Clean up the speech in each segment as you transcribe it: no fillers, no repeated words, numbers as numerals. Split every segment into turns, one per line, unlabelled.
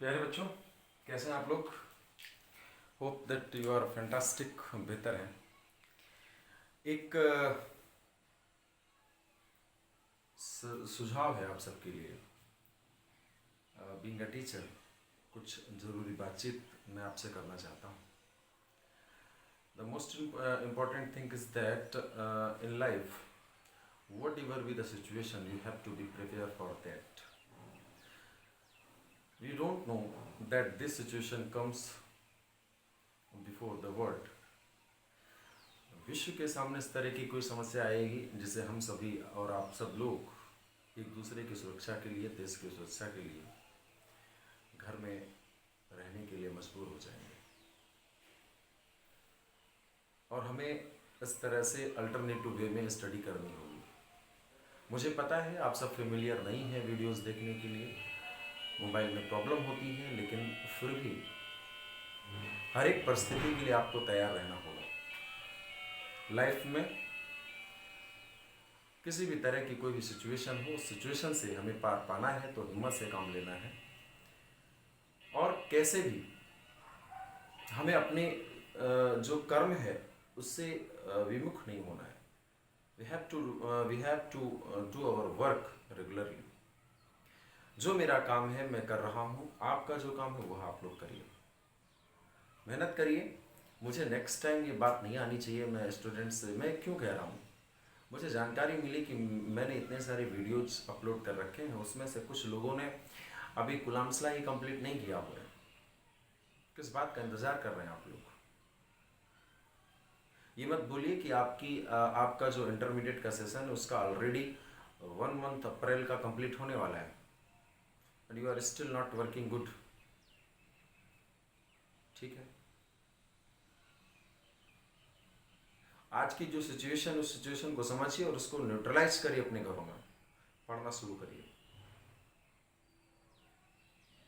प्यारे बच्चों, कैसे हैं आप लोग? Hope that you are fantastic, बेहतर हैं। एक सुझाव है आप सबके लिए। बीइंग अ टीचर, कुछ ज़रूरी बातचीत मैं आपसे करना चाहता हूँ। The most important thing is that in life, whatever be the situation, you have to be prepare for that. We don't know that this situation comes before the world. विश्व के सामने इस तरह की कोई समस्या आएगी जिसे हम सभी और आप सब लोग एक दूसरे की सुरक्षा के लिए, देश की सुरक्षा के लिए घर में रहने के लिए मजबूर हो जाएंगे, और हमें इस तरह से अल्टरनेटिव वे में स्टडी करनी होगी. मुझे पता है आप सब फेमिलियर नहीं हैं वीडियोस देखने के लिए, मोबाइल में प्रॉब्लम होती है, लेकिन फिर भी हर एक परिस्थिति के लिए आपको तैयार रहना होगा. लाइफ में किसी भी तरह की कोई भी सिचुएशन हो, उस सिचुएशन से हमें पार पाना है तो हिम्मत से काम लेना है, और कैसे भी हमें अपने जो कर्म है उससे विमुख नहीं होना है. We have to do our work regularly. जो मेरा काम है मैं कर रहा हूँ, आपका जो काम है वह आप लोग करिए, मेहनत करिए. मुझे नेक्स्ट टाइम ये बात नहीं आनी चाहिए. मैं स्टूडेंट्स से मैं क्यों कह रहा हूँ, मुझे जानकारी मिली कि मैंने इतने सारे वीडियोज अपलोड कर रखे हैं, उसमें से कुछ लोगों ने अभी कुलामसला ही कंप्लीट नहीं किया हुआ है. किस बात का इंतज़ार कर रहे हैं आप लोग? ये मत बोलिए कि आपका जो इंटरमीडिएट का सेशन है उसका ऑलरेडी 1 मंथ अप्रैल का कंप्लीट होने वाला है and you are still not working good. ठीक है, आज की जो सिचुएशन, उस सिचुएशन को समझिए और उसको न्यूट्रलाइज करिए. अपने घरों में पढ़ना शुरू करिए.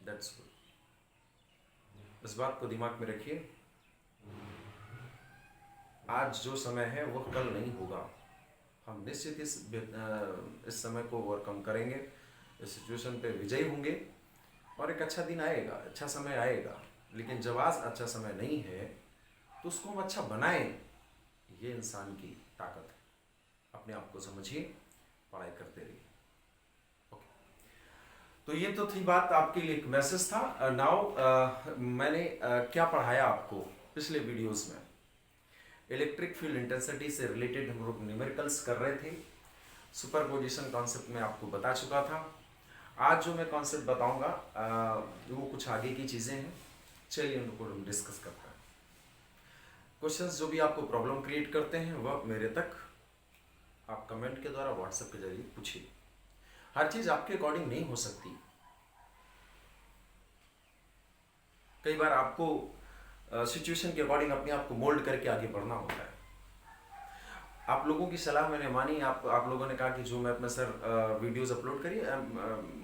That's good. इस बात को दिमाग में रखिए, आज जो समय है वह कल नहीं होगा. हम निश्चित इस समय को ओवरकम करेंगे, इस सिचुएशन पे विजयी होंगे, और एक अच्छा दिन आएगा, अच्छा समय आएगा. लेकिन जब आज अच्छा समय नहीं है तो उसको हम अच्छा बनाएं. ये इंसान की ताकत है. अपने आप को समझिए, पढ़ाई करते रहिए. ओके, तो ये तो थी बात, आपके लिए एक मैसेज था. नाउ मैंने क्या पढ़ाया आपको पिछले वीडियोस में. इलेक्ट्रिक फील्ड इंटेंसिटी से रिलेटेड हम लोग न्यूमेरिकल्स कर रहे थे. सुपरपोजिशन कॉन्सेप्ट में आपको बता चुका था. आज जो मैं कॉन्सेप्ट बताऊंगा वो कुछ आगे की चीज़ें हैं. चलिए उनको हम डिस्कस करते हैं. क्वेश्चंस जो भी आपको प्रॉब्लम क्रिएट करते हैं वह मेरे तक आप कमेंट के द्वारा, व्हाट्सएप के जरिए पूछिए. हर चीज़ आपके अकॉर्डिंग नहीं हो सकती. कई बार आपको सिचुएशन के अकॉर्डिंग अपने आप को मोल्ड करके आगे बढ़ना होता है. आप लोगों की सलाह मैंने मानी. आप लोगों ने कहा कि जो मैं अपना सर वीडियोस अपलोड करिए,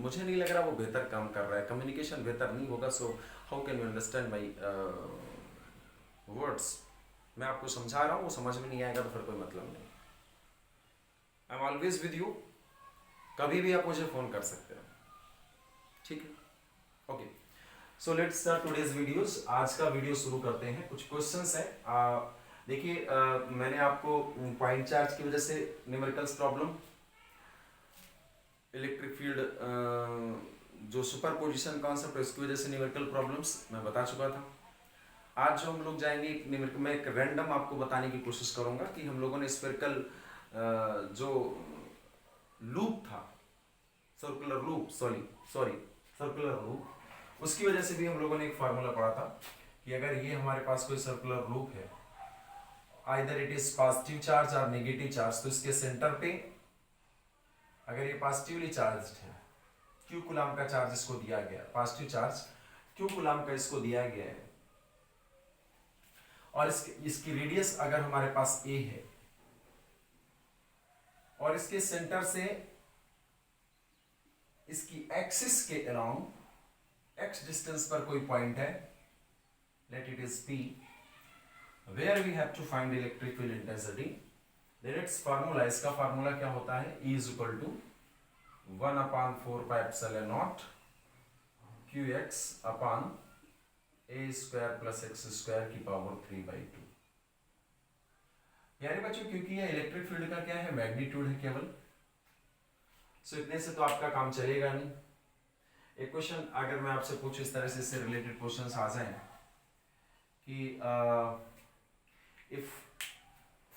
मुझे नहीं लग रहा वो बेहतर काम कर रहा है, कम्युनिकेशन बेहतर नहीं होगा. So how can you understand my words. मैं आपको समझा रहा हूँ, वो समझ में नहीं आएगा तो फिर कोई मतलब नहीं. I am always with you. कभी भी आप मुझे फ़ोन कर सकते हैं. ठीक है, okay. So let's start today's videos. आज का वीडियो शुरू करते हैं. कुछ क्वेश्चंस है. देखिए, मैंने आपको पॉइंट चार्ज की वजह से न्यूमेरिकल्स प्रॉब्लम, इलेक्ट्रिक फील्ड जो सुपरपोजिशन कॉन्सेप्ट है उसकी वजह से न्यूमेरिकल प्रॉब्लम्स मैं बता चुका था. आज जो हम लोग जाएंगे न्यूमेरिकल, मैं एक रैंडम आपको बताने की कोशिश करूंगा कि हम लोगों ने स्फेरिकल जो लूप था, सर्कुलर लूप, सर्कुलर लूप, उसकी वजह से भी हम लोगों ने एक फार्मूला पढ़ा था कि अगर ये हमारे पास कोई सर्कुलर लूप है, either it is positive charge और नेगेटिव चार्ज, तो इसके सेंटर पे अगर ये पॉजिटिवली चार्ज है, क्यू कूलम का चार्ज इसको दिया गया, पॉजिटिव चार्ज क्यू कूलम का इसको दिया गया है, और इसकी रेडियस अगर हमारे पास a है, और इसके सेंटर से इसकी एक्सिस के अराउंड x डिस्टेंस पर कोई पॉइंट है, let it is p, where we have to find electric field intensity. Direct formula, इसका फार्मूला क्या होता है, E = 1/4 pi epsilon naught q x upon a square plus x square की power 3/2। यानी बच्चों क्योंकि ये इलेक्ट्रिक फील्ड का क्या है, मैग्नीट्यूड है केवल, सो इतने से तो आपका काम चलेगा नहीं। एक क्वेश्चन अगर मैं आपसे पूछूं इस तरह से, इससे रिलेटेड क्वेश्चंस आ जाएं कि if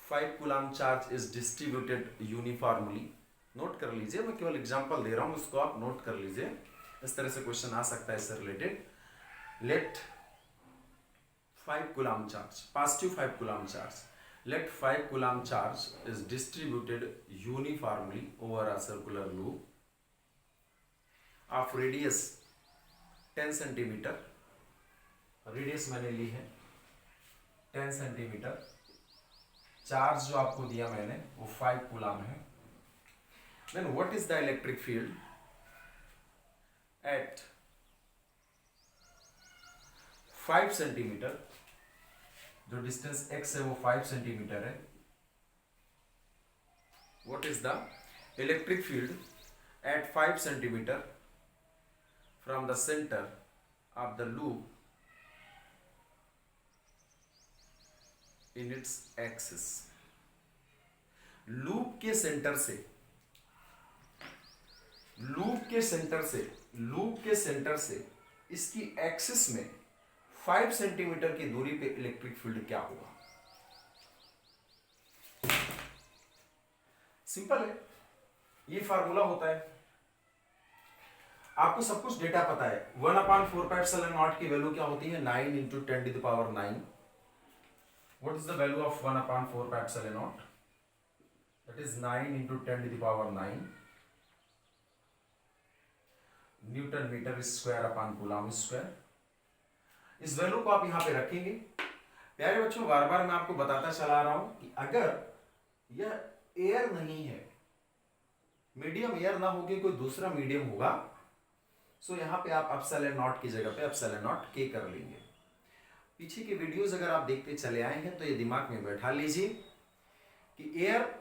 5 coulomb charge is distributed uniformly, note कर लीजिए, मैं केवल एग्जांपल दे रहा हूं, उसको आप नोट कर लीजिए, इस तरह से क्वेश्चन आ सकता है इससे related. Let 5 coulomb charge, positive 5 coulomb charge, let 5 coulomb charge is distributed uniformly over a circular loop of radius 10 centimeter, radius मैंने ली है 10 सेंटीमीटर, चार्ज जो आपको दिया मैंने वो 5 कूलम है। Then what is the electric field at 5 centimetre, जो distance x है वो 5 सेंटीमीटर है। What is the electric field at 5 centimetre from the centre of the loop in its axis. Loop के सेंटर से इसकी एक्सिस में 5 centimetre की दूरी पे इलेक्ट्रिक फील्ड क्या होगा? सिंपल है, ये फार्मूला होता है, आपको सब कुछ डेटा पता है। 1/4πε0 की वैल्यू क्या होती है? 9 × 10⁹। What is the value of 1/4πε0? That is 9 × 10⁹ newton metre square upon coulomb square. इस वैल्यू को आप यहां पे रखेंगे। प्यारे बच्चों, बार बार मैं आपको बताता चला रहा हूं कि अगर यह एयर नहीं है, मीडियम एयर ना होगी, कोई दूसरा मीडियम होगा, सो यहां पे आप ε0 की जगह पे ε0 k कर लेंगे। पीछे के वीडियोस अगर आप देखते चले आए हैं तो ये दिमाग में बैठा लीजिए कि एयर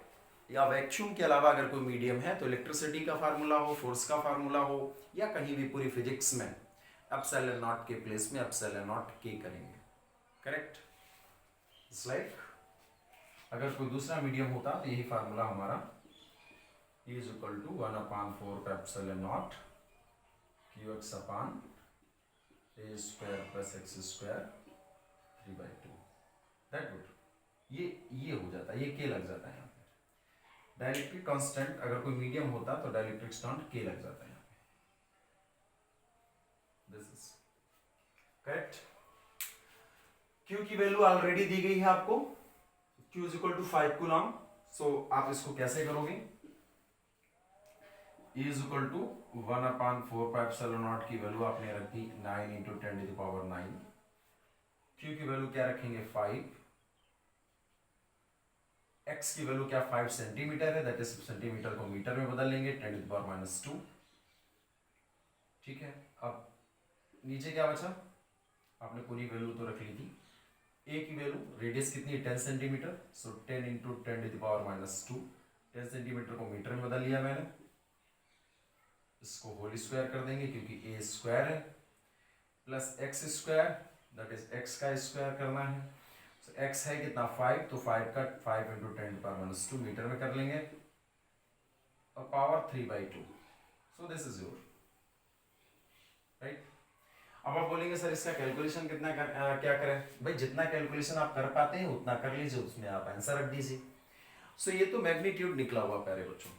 या वैक्यूम के अलावा अगर कोई मीडियम है तो इलेक्ट्रिसिटी का फार्मूला हो, फोर्स का फार्मूला हो, या कहीं भी पूरी फिजिक्स में ε0 के प्लेस में ε0 k करेंगे। करेक्ट? लाइक अगर कोई दूसरा मीडियम होता तो यही फार्मूला हमारा E = 1/4πε0 qx upon a square plus x square 3/2। That good, ये हो जाता है, ये k लग जाता है यहाँ पे। डाइलेक्ट्रिक कांस्टेंट अगर कोई मीडियम होता तो डाइलेक्ट्रिक कांस्टेंट k लग जाता है यहाँ पे। This is correct. Q की वैल्यू ऑलरेडी दी गई है आपको, Q = 5 कूलम। सो आप इसको कैसे करोगे? E = 1/4πε0 की वैल्यू आपने रखी 9 × 10⁹। Q की वैल्यू क्या रखेंगे? 5। X की वैल्यू क्या 5 सेंटीमीटर है, दैट इज सेंटीमीटर को मीटर में बदल लेंगे 10⁻²। ठीक है, अब नीचे क्या बचा? आपने पूरी वैल्यू तो रख ली थी। A की वैल्यू, रेडियस कितनी है? 10 सेंटीमीटर, सो 10 × 10⁻²। 10 सेंटीमीटर को मीटर में बदल लिया मैंने, इसको होल स्क्वायर कर देंगे क्योंकि a स्क्वायर है, plus x square, that is x का स्क्वायर करना है। so x है कितना? 5, तो 5 का 5 × 10⁻² मीटर में कर लेंगे और power 3/2। So this is your right. अब आप बोलेंगे सर इसका कैलकुलेशन कितना क्या करें? भाई जितना कैलकुलेशन आप कर पाते हैं उतना कर लीजिए, उसमें आप आंसर रख दीजिए। सो ये तो मैग्नीट्यूड निकला हुआ प्यारे बच्चों,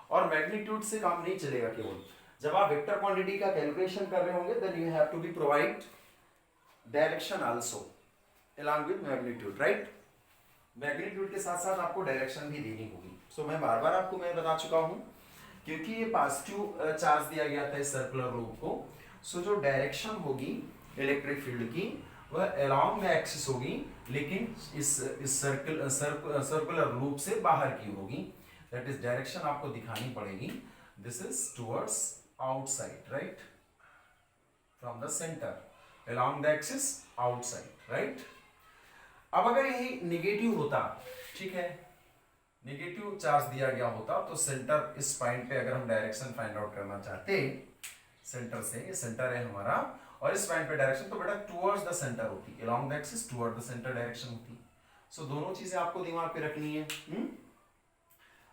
और मैग्नीट्यूड से काम नहीं चलेगा। केवल जब आप वेक्टर क्वांटिटी का कैलकुलेशन कर रहे होंगे then you have to be provide direction also along with magnitude, right? Magnitude के साथ साथ आपको डायरेक्शन भी देनी होगी। सो मैं बार बार आपको मैं बता चुका हूं, क्योंकि ये पॉजिटिव चार्ज दिया गया था इस सर्कुलर लूप को, सो जो डायरेक्शन होगी इलेक्ट्रिक फील्ड की वह अलोंग द एक्सिस होगी, लेकिन इस सर्कुलर लूप से बाहर की होगी। दैट इज डायरेक्शन आपको दिखानी पड़ेगी। This is towards outside, right? From the centre along the axis outside, right? अब अगर यही नेगेटिव होता, ठीक है, नेगेटिव चार्ज दिया गया होता तो सेंटर इस पॉइंट पे अगर हम डायरेक्शन फाइंड आउट करना चाहते सेंटर से, ये सेंटर है हमारा, और इस पॉइंट पे डायरेक्शन तो बेटा टुवर्ड्स द सेंटर होती है, along the axis toward the centre direction होती है। सो दोनों चीजें आपको दिमाग पे रखनी है।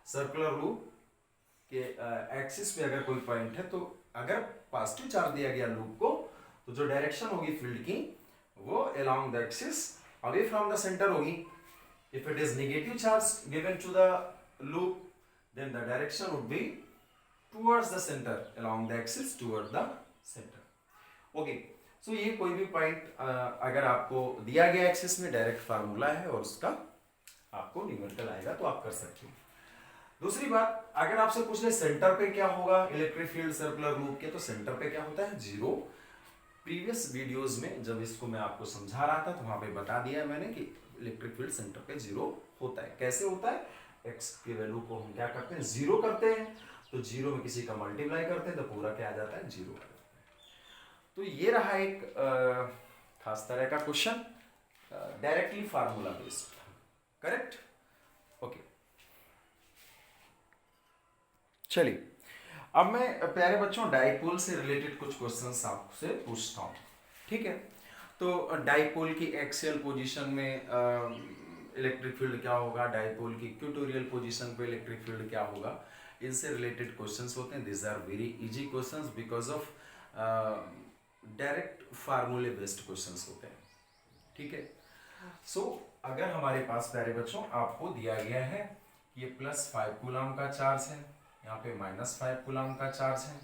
सर्कुलर लूप के एक्सिस पे अगर कोई पॉइंट है तो अगर पॉजिटिव चार्ज दिया गया लूप को, तो जो डायरेक्शन होगी फील्ड की वो along the axis away from the centre होगी। If it is negative charge given to the loop, then the direction would be towards the center along the axis toward the center. Okay, so ये कोई भी point अगर आपको दिया गया axis में, direct formula है और उसका आपको न्यूमेरिकल आएगा तो आप कर सकते हो। दूसरी बात, अगर आपसे पूछ ले सेंटर पे क्या होगा इलेक्ट्रिक फील्ड सर्कुलर लूप के, तो सेंटर पे क्या होता है, जीरो। प्रीवियस वीडियोस में जब इसको मैं आपको समझा रहा था तो वहां पे बता दिया मैंने कि इलेक्ट्रिक फील्ड सेंटर पे जीरो होता है। कैसे होता है, एक्स की वैल्यू को हम क्या करते हैं, जीरो करते हैं, तो जीरो में किसी का मल्टीप्लाई करते हैं तो पूरा क्या आ जाता है, जीरो आ जाता है। तो ये रहा एक खास तरह का question, directly formula based, correct. Okay, चलिए अब मैं प्यारे बच्चों डाइपोल से रिलेटेड कुछ क्वेश्चंस आपसे पूछता हूँ, ठीक है। तो डाइपोल की एक्सियल पोजीशन में इलेक्ट्रिक फील्ड क्या होगा, डाइपोल की इक्वेटोरियल पोजीशन पे इलेक्ट्रिक फील्ड क्या होगा, इनसे रिलेटेड क्वेश्चंस होते हैं। This are very easy questions because of direct फार्मूले बेस्ड क्वेश्चंस होते हैं, ठीक है। सो अगर हमारे पास प्यारे बच्चों आपको दिया गया है कि ये +5 कूलम का चार्ज है, यहाँ पे -5 कूलम का चार्ज है,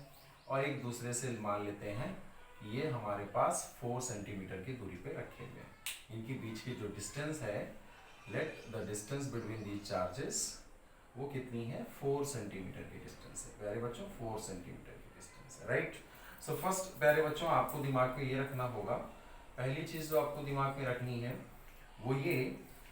और एक दूसरे से मान लेते हैं ये हमारे पास 4 सेंटीमीटर की दूरी पे रखे हुए हैं। इनके बीच की जो डिस्टेंस है, let the distance between the charges, वो कितनी है, 4 सेंटीमीटर की डिस्टेंस है प्यारे बच्चों, 4 सेंटीमीटर की डिस्टेंस है, राइट। सो फर्स्ट प्यारे बच्चों आपको दिमाग में ये रखना होगा, पहली चीज जो आपको दिमाग में रखनी है वो ये,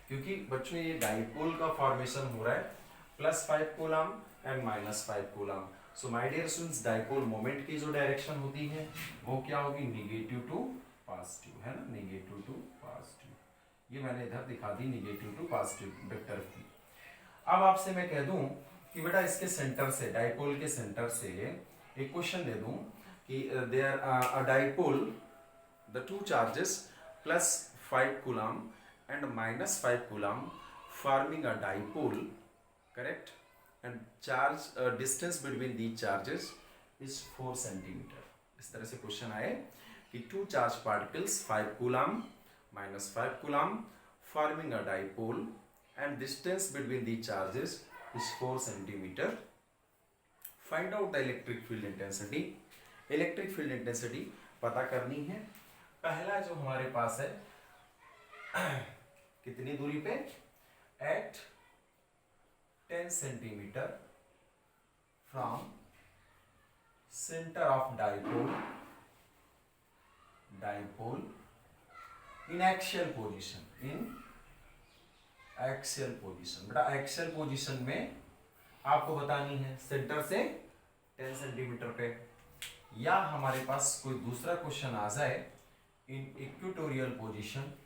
क्योंकि बच्चों ये डाइपोल का फॉर्मेशन हो रहा है +5 coulomb and -5 coulomb. So my dear students, dipole moment की जो डायरेक्शन होती है वो क्या होगी, नेगेटिव टू पॉजिटिव, है ना, नेगेटिव टू पॉजिटिव। ये मैंने इधर दिखा दी, नेगेटिव टू पॉजिटिव वेक्टर की। अब आपसे मैं कह दूं कि बेटा इसके सेंटर से, डाइपोल के सेंटर से एक क्वेश्चन दे दूं कि there a dipole, the two charges +5 coulomb and -5 coulomb forming a dipole, correct, and charge distance between these charges is 4 centimeter। इस तरह से क्वेश्चन आए कि two charge particles 5 coulomb -5 coulomb forming a dipole and distance between these charges is 4 centimeter। find out the electric field intensity। Electric field intensity पता करनी है। पहला जो हमारे पास है कितनी दूरी पे, at 10 centimetre from centre of dipole in axial position, बेटा एक्सियल पोजीशन में आपको बतानी है सेंटर से 10 सेंटीमीटर पे, या हमारे पास कोई दूसरा क्वेश्चन आ जाए in equatorial position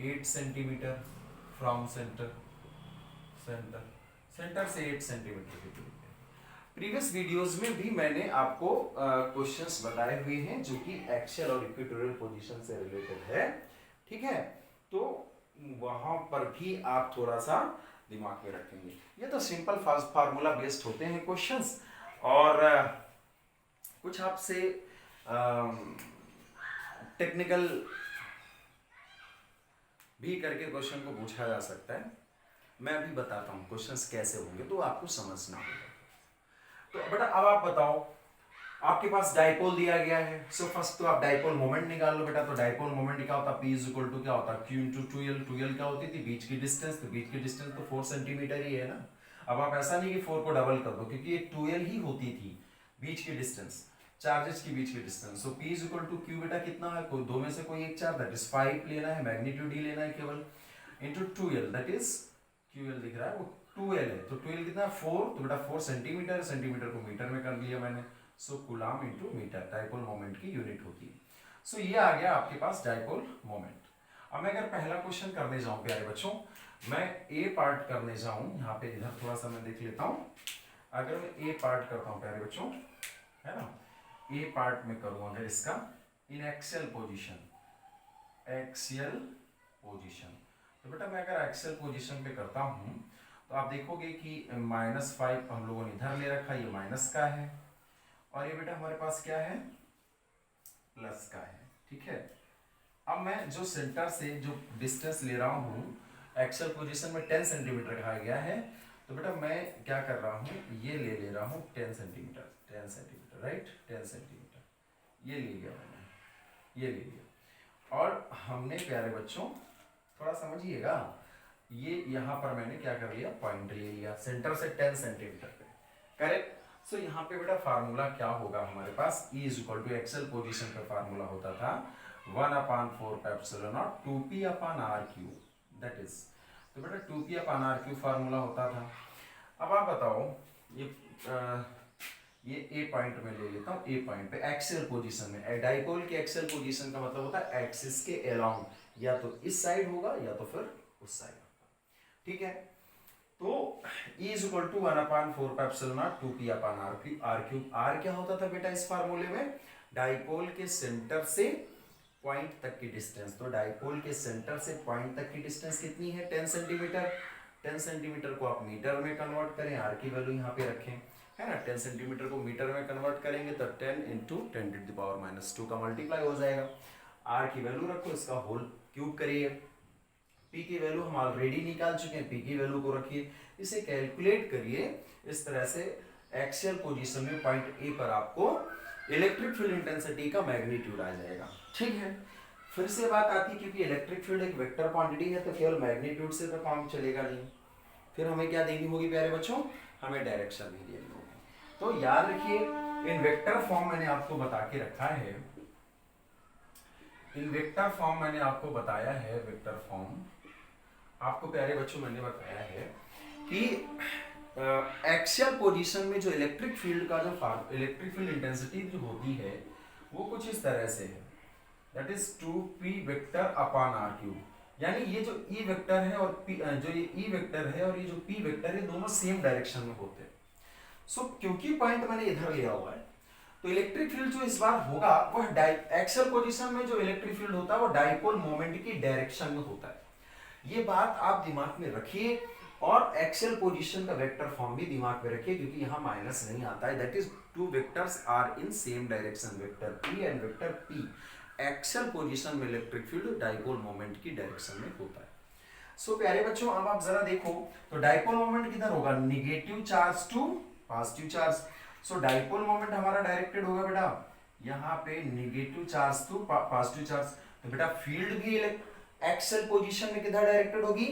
8 centimetre from centre से 8 सेंटीमीटर की दूरी पे। प्रीवियस वीडियोस में भी मैंने आपको क्वेश्चंस बताए हुए हैं जो कि एक्सियल और इक्वेटोरियल पोजीशन से रिलेटेड है, ठीक है। तो वहां पर भी आप थोड़ा सा दिमाग में रखेंगे। ये तो सिंपल फार्मूला बेस्ड होते हैं क्वेश्चंस, और कुछ आपसे टेक्निकल भी करके क्वेश्चन को पूछा जा सकता है। मैं अभी बताता हूँ क्वेश्चंस कैसे होंगे तो आपको समझना होगा। तो बेटा अब आप बताओ, आपके पास डाइपोल दिया गया है। सो फर्स्ट तो आप डाइपोल मोमेंट निकाल लो बेटा। तो डाइपोल मोमेंट क्या होता है, P = क्या होता है, Q × 2L। 2L क्या होती थी, बीच की डिस्टेंस। तो बीच की डिस्टेंस तो 4 सेंटीमीटर ही है ना। अब आप ऐसा नहीं कि 4 को डबल कर दो, क्योंकि ये 2L ही होती थी बीच की डिस्टेंस, चार्जेस की बीच की डिस्टेंस। सो P = Q बेटा कितना है, कोई दो में से कोई एक चार्ज, दैट इज 5 लेना है, मैग्नीट्यूड ही लेना है केवल, into 2L, that is QL दिख रहा है वो 2L है। तो 2L कितना 4, तो बेटा 4 सेंटीमीटर, सेंटीमीटर को मीटर में कर दिया मैंने। So coulomb into metre dipole moment की यूनिट होती है। सो ये आ गया आपके पास डाइपोल मोमेंट। अब मैं अगर पहला क्वेश्चन करने जाऊं प्यारे बच्चों, मैं ए पार्ट करने जाऊं, यहाँ पे इधर थोड़ा सा मैं देख लेता हूं। अगर मैं ए पार्ट करता हूं प्यारे बच्चों, है ना, ए पार्ट में करूं अगर इसका इन एक्सियल पोजीशन, एक्सियल पोजीशन, तो बेटा मैं अगर एक्सियल पोजीशन पे करता हूं तो आप देखोगे कि -5 हम लोगों ने इधर ले रखा, ये माइनस का है, और ये बेटा हमारे पास क्या है, प्लस का है। ठीक है, अब मैं जो सेंटर से जो डिस्टेंस ले रहा हूँ एक्सियल पोजीशन में 10 सेंटीमीटर कहा गया है, तो बेटा मैं क्या कर रहा हूँ, ये ले रहा हूँ 10 सेंटीमीटर, 10 सेंटीमीटर, राइट, 10 सेंटीमीटर, ये ले लिया मैंने, ये ले लिया। और हमने प्यारे बच्चों थोड़ा समझिएगा, ये यहाँ पर मैंने क्या कर लिया, पॉइंट ले लिया सेंटर से 10 सेंटीमीटर पे, करेक्ट। सो यहाँ पे बेटा फार्मूला क्या होगा हमारे पास, E equal to axial position का फार्मूला होता था 1/4 epsilon naught 2p/r³, that is, तो बेटा 2p/r³ फार्मूला होता था। अब आप बताओ, ये ए पॉइंट में ले लेता हूँ, ए पॉइंट पे एक्सियल पोजीशन में, डाइपोल के एक्सियल पोजीशन का मतलब होता है एक्सिस के अलोंग, या तो इस साइड होगा या तो फिर उस साइड होगा। ठीक है, तो E equal to 1/4 epsilon naught 2p/r³। r क्या होता था बेटा इस फार्मूले में, डाइपोल के सेंटर से पॉइंट तक की डिस्टेंस, तो डाइपोल के सेंटर से पॉइंट तक की डिस्टेंस कितनी है, 10 सेंटीमीटर। 10 सेंटीमीटर को आप मीटर में कन्वर्ट करें, r की वैल्यू यहाँ पे रखें, है ना, 10 सेंटीमीटर को मीटर में कन्वर्ट करेंगे तो 10 × 10⁻⁻2 का मल्टीप्लाई हो जाएगा। r की वैल्यू रखो, इसका होल क्यूब करिए, p की वैल्यू हम ऑलरेडी निकाल चुके हैं, p की वैल्यू को रखिए, इसे कैलकुलेट करिए। इस तरह से एक्सियल पोजीशन में पॉइंट ए पर आपको इलेक्ट्रिक फील्ड इंटेंसिटी का मैग्नीट्यूड आ जाएगा। ठीक है, फिर से बात आती है, क्योंकि इलेक्ट्रिक फील्ड एक वेक्टर क्वांटिटी है तो केवल मैग्नीट्यूड से तो काम चलेगा नहीं, फिर हमें क्या देनी होगी प्यारे बच्चों, हमें डायरेक्शन भी देनी होगी। तो याद रखिए, इन वेक्टर फॉर्म मैंने आपको बता के रखा है, इन वेक्टर फॉर्म मैंने आपको बताया है, वेक्टर फॉर्म आपको प्यारे बच्चों मैंने बताया है कि एक्सियल पोजीशन में जो इलेक्ट्रिक फील्ड का जो इलेक्ट्रिक फील्ड इंटेंसिटी जो होती है वो कुछ इस तरह से है, दैट इज 2p वेक्टर/r³। यानी ये जो E वेक्टर है और जो ये E वेक्टर है और ये जो P वेक्टर है, दोनों सेम डायरेक्शन में होते हैं। सो क्योंकि पॉइंट मैंने इधर लिया हुआ है, तो इलेक्ट्रिक फील्ड जो इस बार होगा वह एक्सियल पोजीशन में जो इलेक्ट्रिक फील्ड होता है वो डाइपोल मोमेंट की डायरेक्शन में होता है। ये बात आप दिमाग में रखिए, और एक्सियल पोजीशन का वेक्टर फॉर्म भी दिमाग में रखिए, क्योंकि यहाँ माइनस नहीं आता है, that is two vectors are in same direction, vector P and vector P। Axial position में इलेक्ट्रिक फील्ड डाइपोल मोमेंट की डायरेक्शन में होता है। सो प्यारे बच्चों, अब आप जरा देखो तो डाइपोल मोमेंट किधर होगा, negative charge to positive charge. So dipole moment हमारा डायरेक्टेड होगा बेटा यहाँ पे negative charge to positive charge, तो बेटा फील्ड भी एक्सियल पोजीशन में किधर डायरेक्टेड होगी,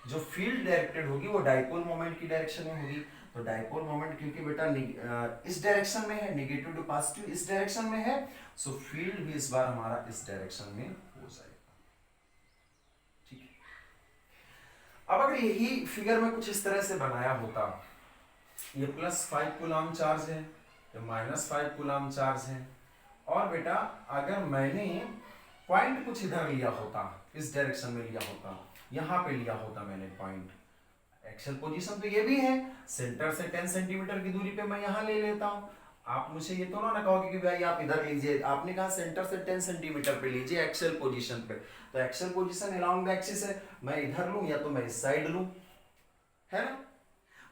जो फील्ड डायरेक्टेड होगी वो डाइपोल मोमेंट की डायरेक्शन में होगी। तो डाइपोल मोमेंट क्योंकि बेटा इस डायरेक्शन में है, निगेटिव टू पॉजिटिव इस डायरेक्शन में है, सो फील्ड भी इस बार हमारा इस डायरेक्शन में हो जाएगा। ठीक है, अब अगर यही फिगर में कुछ इस तरह से बनाया होता, ये +5 कूलम चार्ज है, ये -5 कूलम चार्ज है, और बेटा अगर मैंने पॉइंट कुछ इधर लिया होता, इस डायरेक्शन में लिया होता, यहाँ पे लिया होता मैंने पॉइंट, एक्सियल पोजीशन तो ये भी है, सेंटर से 10 सेंटीमीटर की दूरी पे मैं यहाँ ले लेता हूँ। आप मुझे ये तो ना कहोगे कि भाई आप इधर लीजिए, आपने कहा सेंटर से 10 सेंटीमीटर पे लीजिए एक्सियल पोजीशन पे, तो axial position along the axis है, मैं इधर लूँ या तो मैं इस साइड लूँ, है ना।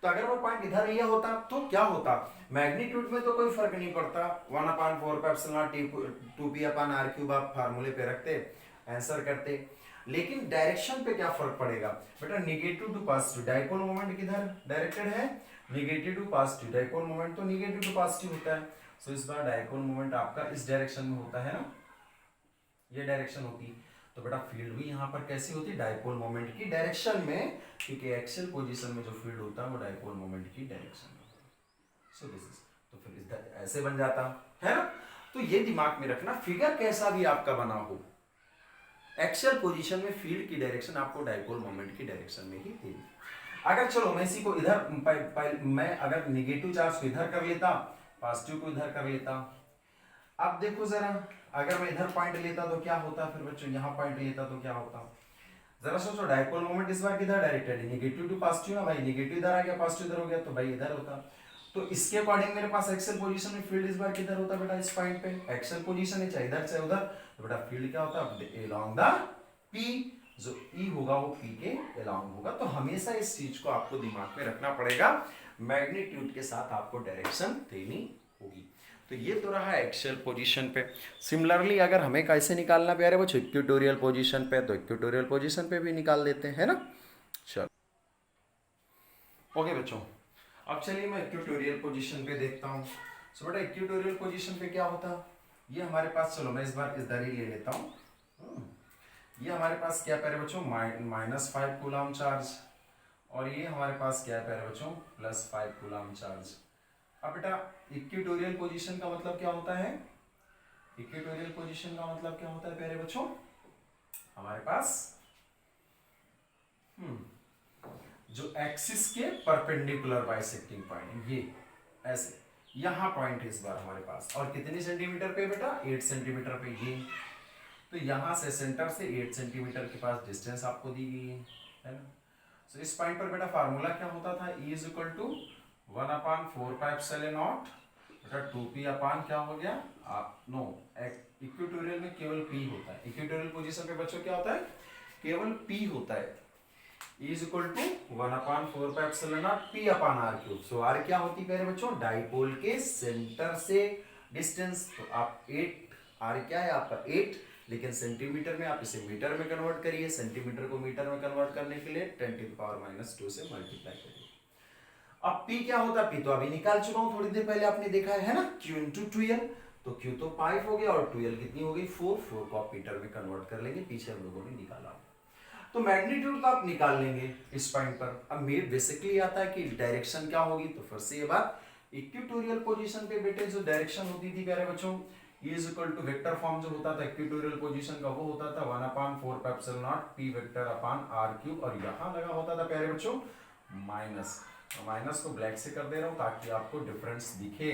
तो अगर वो पॉइंट इधर लिया होता तो क्या होता, मैग्नीट्यूड में तो कोई फर्क नहीं पड़ता, 1/4 एप्सिलॉन 2p/r³ आप फार्मूले पे रखते, आंसर करते, लेकिन डायरेक्शन पे क्या फर्क पड़ेगा बेटा, negative to positive, dipole moment किधर डायरेक्टेड है, negative to positive, dipole moment तो निगेटिव टू पॉजिटिव होता है। सो इस बार डाइपोल मोमेंट आपका इस डायरेक्शन में होता है ना, ये डायरेक्शन होती, तो बेटा फील्ड भी यहाँ पर कैसी होती, डाइपोल मोमेंट की डायरेक्शन में, क्योंकि एक्सियल पोजीशन में जो फील्ड होता है वो डाइपोल मोमेंट की डायरेक्शन में होता है। सो दिस इज, तो फिर ऐसे बन जाता है ना। तो ये दिमाग में रखना, फिगर कैसा भी आपका बना हो, एक्सियल पोजीशन में फील्ड की डायरेक्शन आपको डाइपोल मोमेंट की डायरेक्शन में ही देगी। अगर चलो मैं इसी को इधर मैं अगर निगेटिव चार्ज को इधर कर लेता, पॉजिटिव को इधर कर लेता, अब देखो जरा, अगर मैं इधर पॉइंट लेता तो क्या होता, फिर बच्चों यहाँ पॉइंट लेता तो क्या होता, जरा सोचो, डायपोल मोमेंट इस बार किधर डायरेक्टेड है, निगेटिव टू पॉजिटिव ना भाई, निगेटिव इधर आ गया, पॉजिटिव इधर हो गया, तो भाई इधर होता। तो इसके अकॉर्डिंग मेरे पास एक्सेल पोजीशन में फील्ड इस बार किधर होता बेटा, इस पॉइंट पे एक्सेल पोजीशन है, चाहे इधर चाहे उधर, तो बेटा फील्ड क्या होता है अलोंग द पी, जो ई होगा वो पी के अलोंग होगा। तो हमेशा इस चीज को आपको दिमाग में रखना पड़ेगा, मैग्नीट्यूड के साथ आपको डायरेक्शन देनी होगी। तो ये तो रहा एक्सेल पोजीशन पे। सिमिलरली अगर हमें कैसे निकालना प्यारे बच्चों, इक्वेटोरियल पोजीशन पे, तो इक्वेटोरियल पोजीशन पे भी निकाल देते हैं ना। चलो ओके बच्चों, अब चलिए मैं इक्वेटोरियल पोजीशन पे देखता हूँ। सो बेटा इक्वेटोरियल पोजीशन पे क्या होता, ये हमारे पास, चलो मैं इस बार इधर ही ले लेता हूँ। ये हमारे पास क्या प्यारे बच्चों, -5 कूलम चार्ज, और ये हमारे पास क्या है प्यारे बच्चों, +5 कूलम चार्ज। अब बेटा इक्वेटोरियल पोजीशन का मतलब क्या होता है, इक्वेटोरियल पोजीशन का मतलब क्या होता है प्यारे बच्चों, हमारे पास जो एक्सिस के परपेंडिकुलर बाइसेक्टिंग पॉइंट, ये ऐसे यहां पॉइंट है इस बार हमारे पास, और कितने सेंटीमीटर पे बेटा, 8 सेंटीमीटर पे ये। तो यहां से सेंटर से 8 सेंटीमीटर के पास डिस्टेंस आपको दी गई है ना। तो इस पॉइंट पर बेटा फार्मूला क्या होता था, E = 1/4πε0 बेटा 2p अपान क्या हो गया, नो इक्वेटोरियल में केवल p होता है, इक्वेटोरियल पोजीशन पे बच्चों क्या होता है, केवल p होता है। E = 1/4πε0 p/r³। सो r क्या होती है बच्चों, डाइपोल के सेंटर से डिस्टेंस। तो आप 8, r क्या है आपका 8, लेकिन सेंटीमीटर में आप इसे मीटर में कन्वर्ट करिए, सेंटीमीटर को मीटर में कन्वर्ट करने के लिए 10⁻⁻² से मल्टीप्लाई करिए। अब p क्या होता है, p तो अभी निकाल चुका हूं, थोड़ी देर पहले आपने देखा है ना, q × 2l, तो q तो 5 हो गया और 2l कितनी हो गई 4 को आप मीटर में कन्वर्ट कर लेंगे, पीछे हम लोगों ने निकाला। तो मैग्नीट्यूड तो आप निकाल लेंगे इस पॉइंट पर। अब मेरे बेसिकली आता है कि डायरेक्शन क्या होगी, तो फिर से ये बात, इक्वेटोरियल पोजीशन पे बेटे जो डायरेक्शन होती थी प्यारे बच्चों, E = वेक्टर फॉर्म जो होता था इक्वेटोरियल पोजीशन का, वो होता था 1/4πε0 p वेक्टर अपान r³, और यहां लगा होता था प्यारे बच्चों माइनस। माइनस को ब्लैक से कर दे रहा हूं ताकि आपको डिफरेंस दिखे,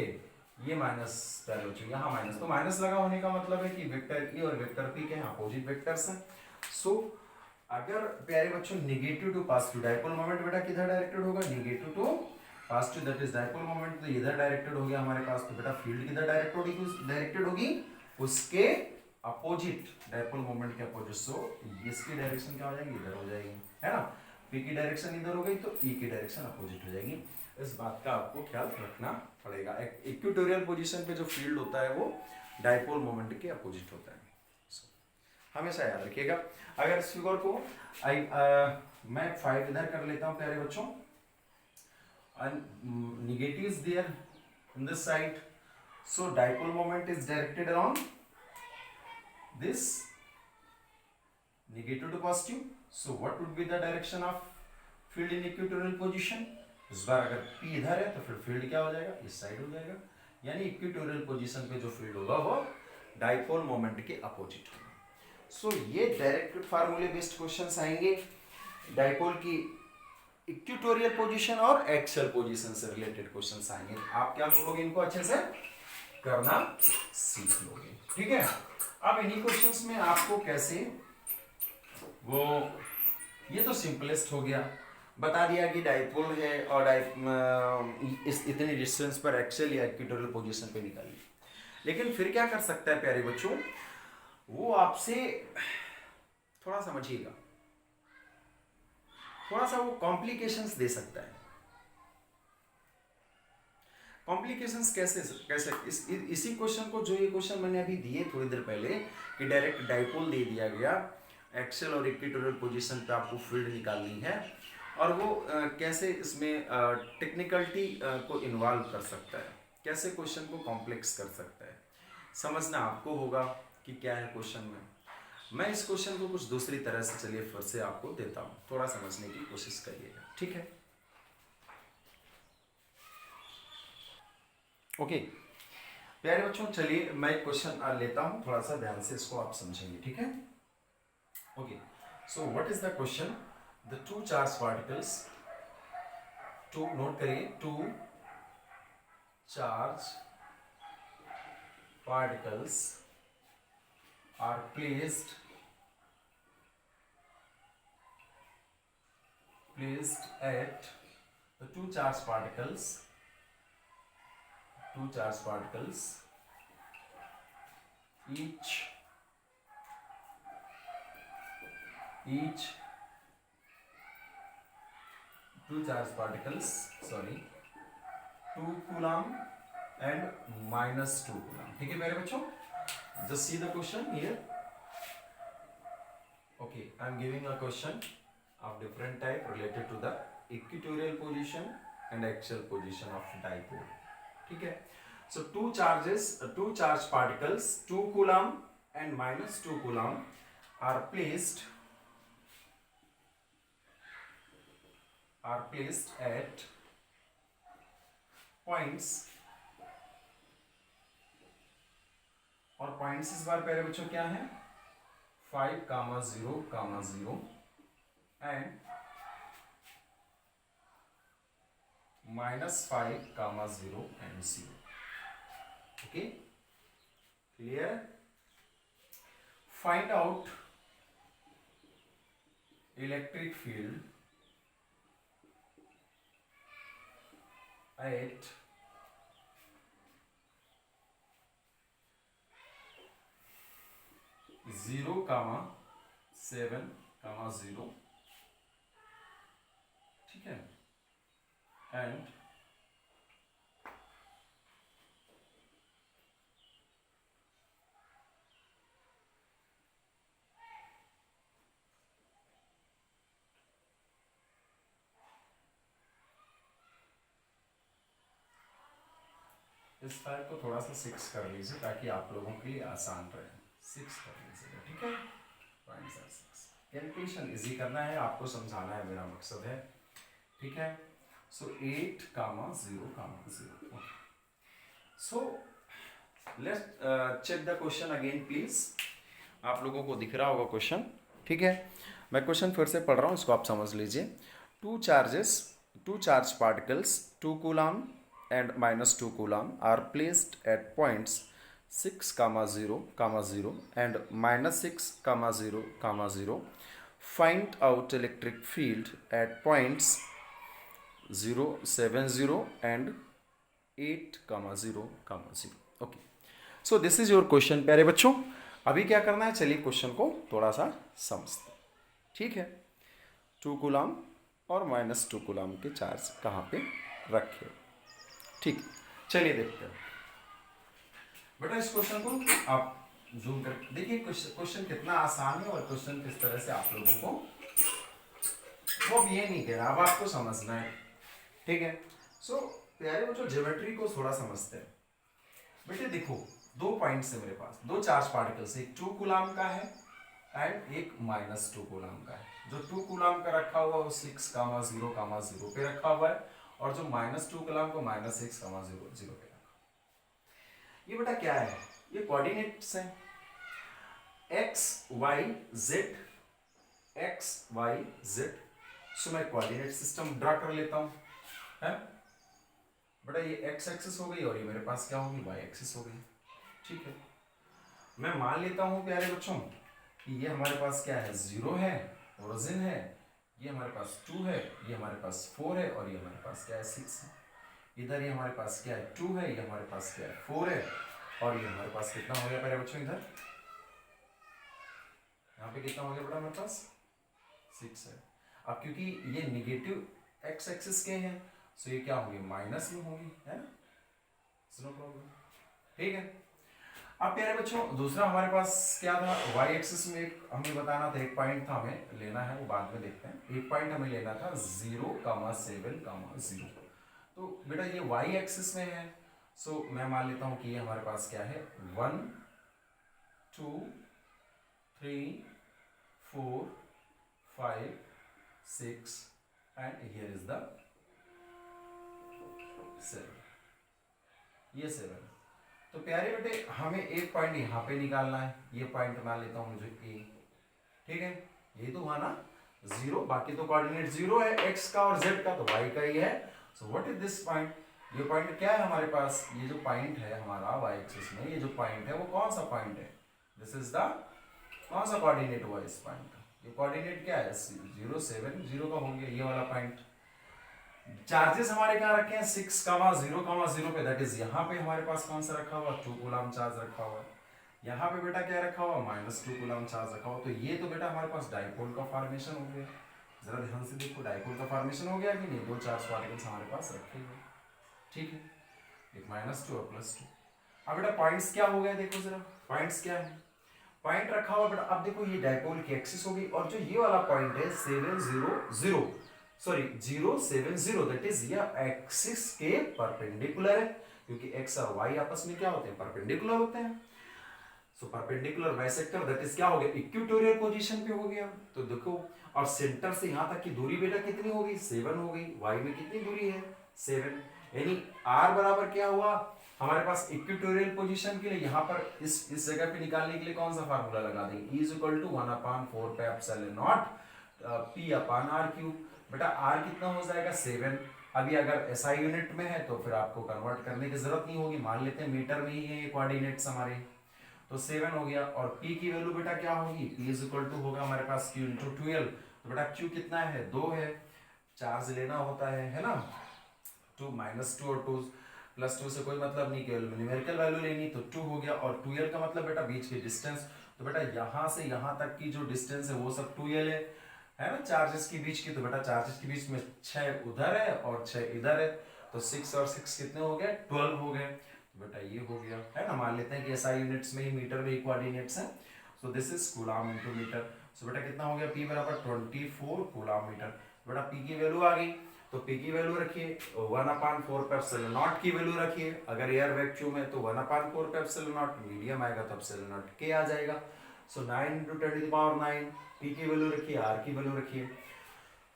ये माइनस प्यारे बच्चों, यहाँ माइनस, तो माइनस लगा होने का मतलब है कि वेक्टर E और वेक्टर p के अपोजिट वेक्टर्स हैं। सो अगर प्यारे बच्चों negative to positive, dipole moment बेटा किधर डायरेक्टेड होगा, negative to positive, that is dipole moment, तो इधर डायरेक्टेड हो गया हमारे पास। तो बेटा फील्ड किधर डायरेक्टेड होगी, उसके अपोजिट, डाइपोल मोमेंट के अपोजिट। सो इसकी डायरेक्शन क्या हो जाएगी, इधर हो जाएगी, है ना। p की डायरेक्शन इधर हो गई तो e की डायरेक्शन अपोजिट हो जाएगी। इस बात का आपको ख्याल रखना पड़ेगा। इक्वेटोरियल पोजीशन पे जो फील्ड होता है वो डाइपोल मोमेंट के अपोजिट होता है, हमेशा याद रखिएगा। अगर इस फिगर को मैं 5 इधर कर लेता हूं प्यारे बच्चों, negative is there in this side, so dipole moment is directed around this negative to positive. So what would be the direction of field in equatorial position, इस बार अगर p इधर है तो फिर फील्ड क्या हो जाएगा, इस साइड हो जाएगा, यानी इक्वेटोरियल पोजीशन पे जो फील्ड होगा वो डाइपोल मोमेंट के अपोजिट होगा। सो ये डायरेक्ट फार्मूले बेस्ड क्वेश्चंस आएंगे, डाइपोल की इक्वेटोरियल पोजीशन और एक्सियल पोजीशन से रिलेटेड क्वेश्चंस आएंगे। आप क्या करोगे, इनको अच्छे से करना सीख लोगे, ठीक है। अब इन्हीं क्वेश्चंस में आपको कैसे वो, ये तो सिंपलेस्ट हो गया, बता दिया कि डाइपोल है और इस इतनी डिस्टेंस पर एक्सियल या इक्वेटोरियल पोजीशन पे निकालिए। लेकिन फिर क्या कर सकता है प्यारे बच्चों, वो आपसे थोड़ा समझिएगा, थोड़ा सा वो कॉम्प्लिकेशंस दे सकता है। कॉम्प्लिकेशंस कैसे कैसे इसी क्वेश्चन को, जो ये क्वेश्चन मैंने अभी दिए थोड़ी देर पहले कि डायरेक्ट डाइपोल दे दिया गया, एक्सियल और इक्वेटोरियल पोजीशन पे आपको फील्ड निकालनी है, और वो कैसे इसमें टेक्निकलिटी को इन्वॉल्व कर सकता है, कैसे क्वेश्चन को कॉम्प्लेक्स कर सकता है, समझना आपको होगा कि क्या है क्वेश्चन में। मैं इस क्वेश्चन को कुछ दूसरी तरह से चलिए फिर से आपको देता हूं, थोड़ा समझने की कोशिश करिएगा, ठीक है। ओके प्यारे बच्चों, चलिए मैं एक क्वेश्चन लेता हूं, थोड़ा सा ध्यान से इसको आप समझेंगे, ठीक है। Okay, so what is the question, the two charge particles, to note करिए, two charge particles are placed placed at the two charged particles each two charged particles 2 coulomb and -2 coulomb. ठीक है मेरे बच्चों, just see the question here. Okay, I am giving a question of different type related to the equatorial position and axial position of dipole. ठीक है, so two charged particles 2 coulomb and -2 coulomb are placed at points, और points इस बार पहले बच्चों क्या है 5, 0, 0 and -5, 0 and 0. Okay, clear? Find out electric field at 0, 7, 0. ठीक है, एंड इस फाइल को थोड़ा सा 6 कर लीजिए ताकि आप लोगों के लिए आसान रहे। 6 कर लीजिएगा, ठीक है। पॉइंट्स आर 6, कैलकुलेशन इजी करना है, आपको समझाना है, मेरा मकसद है, ठीक है। So 8, 0, 0. So let's check the question again please. आप लोगों को दिख रहा होगा क्वेश्चन, ठीक है। मैं क्वेश्चन फिर से पढ़ रहा हूँ, इसको आप समझ लीजिए। Two charge particles 2 coulomb and -2 coulomb are placed at points 6, 0, 0 and -6, 0, 0. Find out electric field at points 0, 7, 0 and 8, 0, 0. Okay. So this is your question प्यारे बच्चों। अभी क्या करना है, चलिए क्वेश्चन को थोड़ा सा समझते हैं, ठीक है। 2 कूलम और -2 कूलम के चार्ज कहाँ पे रखे, ठीक। चलिए देखते हैं बेटा, इस क्वेश्चन को आप जूम कर देखिए। क्वेश्चन कितना आसान है और क्वेश्चन किस तरह से आप लोगों को, वो भी ये नहीं कह रहा, अब आपको समझना है, ठीक है। सो प्यारे बच्चों, ज्योमेट्री को थोड़ा समझते हैं। बेटे देखो, 2 पॉइंट्स है मेरे पास, 2 चार्ज पार्टिकल्स, एक 2 कूलम का है एंड एक -2 कूलम का है। जो 2 कूलम का रखा हुआ है वो 6, 0, 0 पे रखा हुआ है, और जो -2 कूलम को -6, 0, 0 पे रखा। ये बेटा क्या है, ये कोऑर्डिनेट्स हैं, x y z, x y z। सो मैं कोऑर्डिनेट सिस्टम ड्रा कर लेता हूं, है बेटा। ये x एक्सिस हो गई और ये मेरे पास क्या होगी, y एक्सिस हो गई, ठीक है। मैं मान लेता हूं प्यारे बच्चों कि ये हमारे पास क्या है, 0 है, ओरिजिन है, ये हमारे पास 2 है, ये हमारे पास 4 है, और ये हमारे पास क्या है, 6 है। इधर ये हमारे पास क्या है, 2 है, ये हमारे पास क्या है, 4 है, और ये हमारे पास कितना हो गया मेरे बच्चों, इधर यहाँ पे कितना हो गया बेटा, हमारे पास 6 है। अब क्योंकि ये निगेटिव एक्स एक्सिस के हैं, सो ये क्या होंगे, माइनस में होंगी, है ना, नो प्रॉब्लम, ठीक है। अब प्यारे बच्चों, दूसरा हमारे पास क्या था, y एक्सिस में एक हमें बताना था, एक पॉइंट था हमें लेना है, वो बाद में देखते हैं। एक पॉइंट हमें लेना था 0, 7, 0। तो बेटा ये y एक्सिस में है, सो मैं मान लेता हूं कि ये हमारे पास क्या है, 1, 2, 3, 4, 5, 6 एंड हियर इज द 7, ये 7। तो प्यारे बेटे, हमें एक पॉइंट यहाँ पे निकालना है, ये पॉइंट मान लेता हूँ मुझे ए, ठीक है। ये तो हुआ ना 0, बाकी तो कोऑर्डिनेट 0 है, x का और z का, तो y का ही है। So what is this point, ये पॉइंट क्या है हमारे पास, ये जो पॉइंट है हमारा y एक्सिस में, ये जो पॉइंट है वो कौन सा पॉइंट है, दिस इज द कौन सा कोऑर्डिनेट हुआ इस पॉइंट का, ये कोऑर्डिनेट क्या है 0 7 0 का हो गया ये वाला पॉइंट। चार्जेस हमारे क्या रखे हैं 6,0,0 पे, दैट इज यहाँ पे हमारे पास कौन सा रखा हुआ 2 कूलम चार्ज रखा हुआ है। यहाँ पे बेटा क्या रखा हुआ -2 कूलम चार्ज रखा हुआ। तो ये तो बेटा हमारे पास डाइपोल का फॉर्मेशन हो गया। जरा ध्यान से देखो डाइपोल का फॉर्मेशन हो गया कि नहीं, दो चार्ज पार्टिकल्स हमारे पास रखे हुए, ठीक है, एक -2 और +2। अब बेटा पॉइंट्स क्या हो गए देखो जरा, पॉइंट्स क्या है, पॉइंट रखा हुआ बेटा। अब देखो ये डाइपोल की एक्सिस हो गई और जो ये वाला पॉइंट है 0 7 0 दैट इज ये एक्सिस के परपेंडिकुलर है, क्योंकि एक्स और वाई आपस में क्या होते हैं परपेंडिकुलर होते हैं। So perpendicular bisector that is क्या हो गया इक्वेटोरियल पोजीशन पे हो गया। तो देखो और सेंटर से यहां तक की दूरी बेटा कितनी हो गई 7 हो गई, वाई में कितनी दूरी है 7, यानी आर बराबर क्या हुआ हमारे पास इक्वेटोरियल पोजीशन के लिए यहाँ पर इस जगह पे निकालने के लिए कौन सा फार्मूला लगा देंगे, E = 1/4 पे एप्सिलॉन नॉट P/r³ बेटा r कितना हो जाएगा 7। अभी अगर SI यूनिट में है तो फिर आपको कन्वर्ट करने की जरूरत नहीं होगी, मान लेते हैं मीटर में ही है ये कोऑर्डिनेट्स हमारे, तो 7 हो गया। और P की वैल्यू बेटा क्या होगी P = होगा हमारे पास Q × 12, तो बेटा Q कितना है 2 है, चार्ज लेना होता है ना, 2 -2 और 2 +2 से कोई मतलब नहीं, केवल न्यूमेरिकल वैल्यू लेनी, तो 2 हो गया। और 2l का मतलब बेटा बीच की डिस्टेंस, तो बेटा यहाँ से यहाँ तक की जो डिस्टेंस है वो सब 2l है ना चार्जेस के बीच की। तो बेटा चार्जेस के बीच में 6 उधर है और 6 इधर है, तो 6 और 6 कितने हो गए 12 हो गए। तो बेटा ये हो गया है ना, मान लेते हैं कि SI यूनिट्स में ही मीटर में ही कोऑर्डिनेट्स हैं, so this is coulomb into metre. So बेटा कितना हो गया P बराबर 24 कूलम मीटर। बेटा P की वैल्यू आ गई, तो P की वैल्यू रखिए 1/4 पे एप्सिलॉन नॉट की वैल्यू रखिए, अगर एयर वैक्यूम है तो 1/4 पे एप्सिलॉन नॉट, मीडियम आएगा तो एप्सिलॉन नॉट K आ जाएगा। सो 9 × 10⁻⁹ P की वैल्यू रखिए, R की वैल्यू रखिए,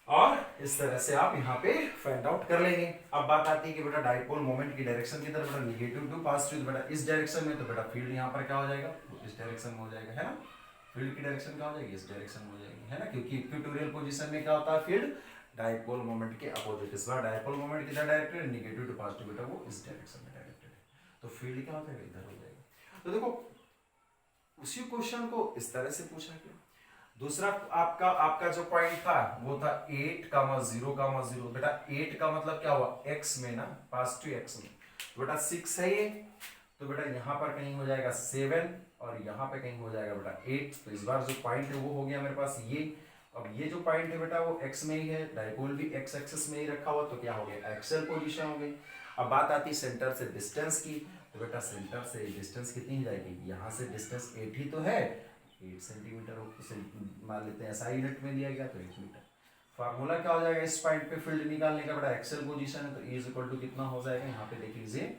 और इस तरह से आप यहाँ पे फाइंड आउट कर लेंगे। अब बात आती है कि बेटा डाइपोल मोमेंट की डायरेक्शन की तरफ, बेटा नेगेटिव टू पॉजिटिव, बेटा इस डायरेक्शन में, तो बेटा फील्ड यहाँ पर क्या हो जाएगा इस डायरेक्शन में हो जाएगा, है ना, फील्ड की डायरेक्शन क्या हो जाएगी इस डायरेक्शन में हो जाएगी, है ना, क्योंकि इक्वेटोरियल पोजीशन में क्या होता है फील्ड डाइपोल मोमेंट के अपोजिट, इस बार डाइपोल मोमेंट किधर डायरेक्टेड है नेगेटिव टू पॉजिटिव, बेटा वो इस डायरेक्शन में डायरेक्टेड है, तो फील्ड क्या होता है इधर हो जाएगा। तो देखो उसी क्वेश्चन को इस तरह से पूछा गया। दूसरा आपका जो पॉइंट था वो था 8,0,0, बेटा 8 का मतलब क्या हुआ x में ना, पॉजिटिव x में, तो बेटा 6 है ये, तो बेटा यहाँ पर कहीं हो जाएगा 7 और यहाँ पे कहीं हो जाएगा बेटा 8। तो इस बार जो पॉइंट है वो हो गया मेरे पास ये। अब ये जो पॉइंट है बेटा वो x में ही है, डाइपोल भी x एक्सिस में ही रखा हुआ, तो क्या हो गया एक्सियल पोजीशन हो गई। अब बात आती है सेंटर से डिस्टेंस की, तो बेटा सेंटर से डिस्टेंस कितनी हो जाएगी, यहाँ से डिस्टेंस 8 ही तो है, 8 सेंटीमीटर मान लेते हैं SI यूनिट में दिया गया तो 8 मीटर। फार्मूला क्या हो जाएगा इस पॉइंट पे फील्ड निकालने का, बेटा एक्सेल पोजीशन है तो E = कितना हो जाएगा यहाँ पे देख लीजिए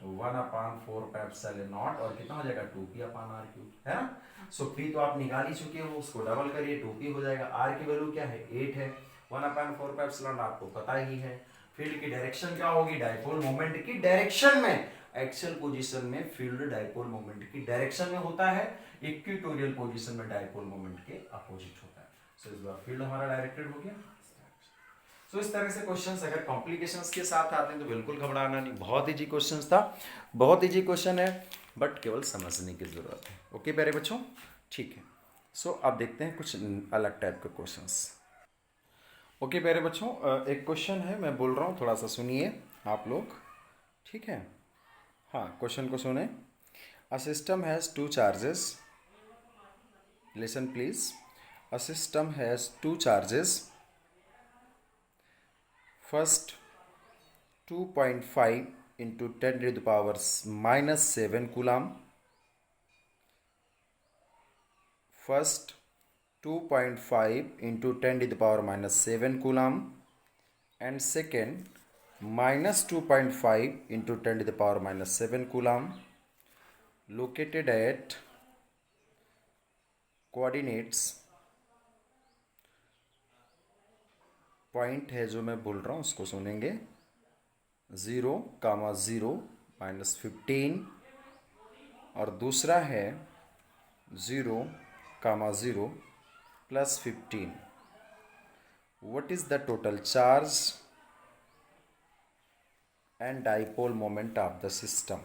1/4 पे एप्सिलॉन नॉट और कितना हो जाएगा 2P/r³ है ना। सो P तो आप निकाल ही चुके हो, उसको डबल करिए 2P हो जाएगा। R की वैल्यू क्या है 8 है, 1/4 पे एप्सिलॉन आपको पता ही है। फील्ड की डायरेक्शन क्या होगी डाइपोल मोमेंट की डायरेक्शन में, एक्सियल पोजीशन में फील्ड डाइपोल मोमेंट की डायरेक्शन में होता है, इक्वेटोरियल पोजीशन में डाइपोल मोमेंट के अपोजिट होता है। सो इस बार फील्ड हमारा डायरेक्टेड हो गया। सो इस तरह से क्वेश्चंस अगर कॉम्प्लिकेशंस के साथ आते हैं तो बिल्कुल घबराना नहीं, बहुत इजी क्वेश्चंस था, बहुत इजी क्वेश्चन है, बट केवल समझने की जरूरत है। ओके प्यारे बच्चों, ठीक है। सो अब देखते हैं कुछ अलग टाइप के क्वेश्चंस। ओके प्यारे बच्चों, एक क्वेश्चन है, मैं बोल रहा हूँ थोड़ा सा सुनिए आप लोग, ठीक है। हाँ, क्वेश्चन को सुने। A system has 2 charges, listen please. A system has 2 charges, first 2.5 into 10⁻⁻7 coulomb, first 2.5 into 10⁻⁻7 coulomb, and second -2.5 into 10⁻⁻7 coulomb, located at coordinates, point है जो मैं बोल रहा हूँ उसको सुनेंगे, 0, 0 -15, और दूसरा है 0, 0 +15। What is the total charge and dipole moment of the system?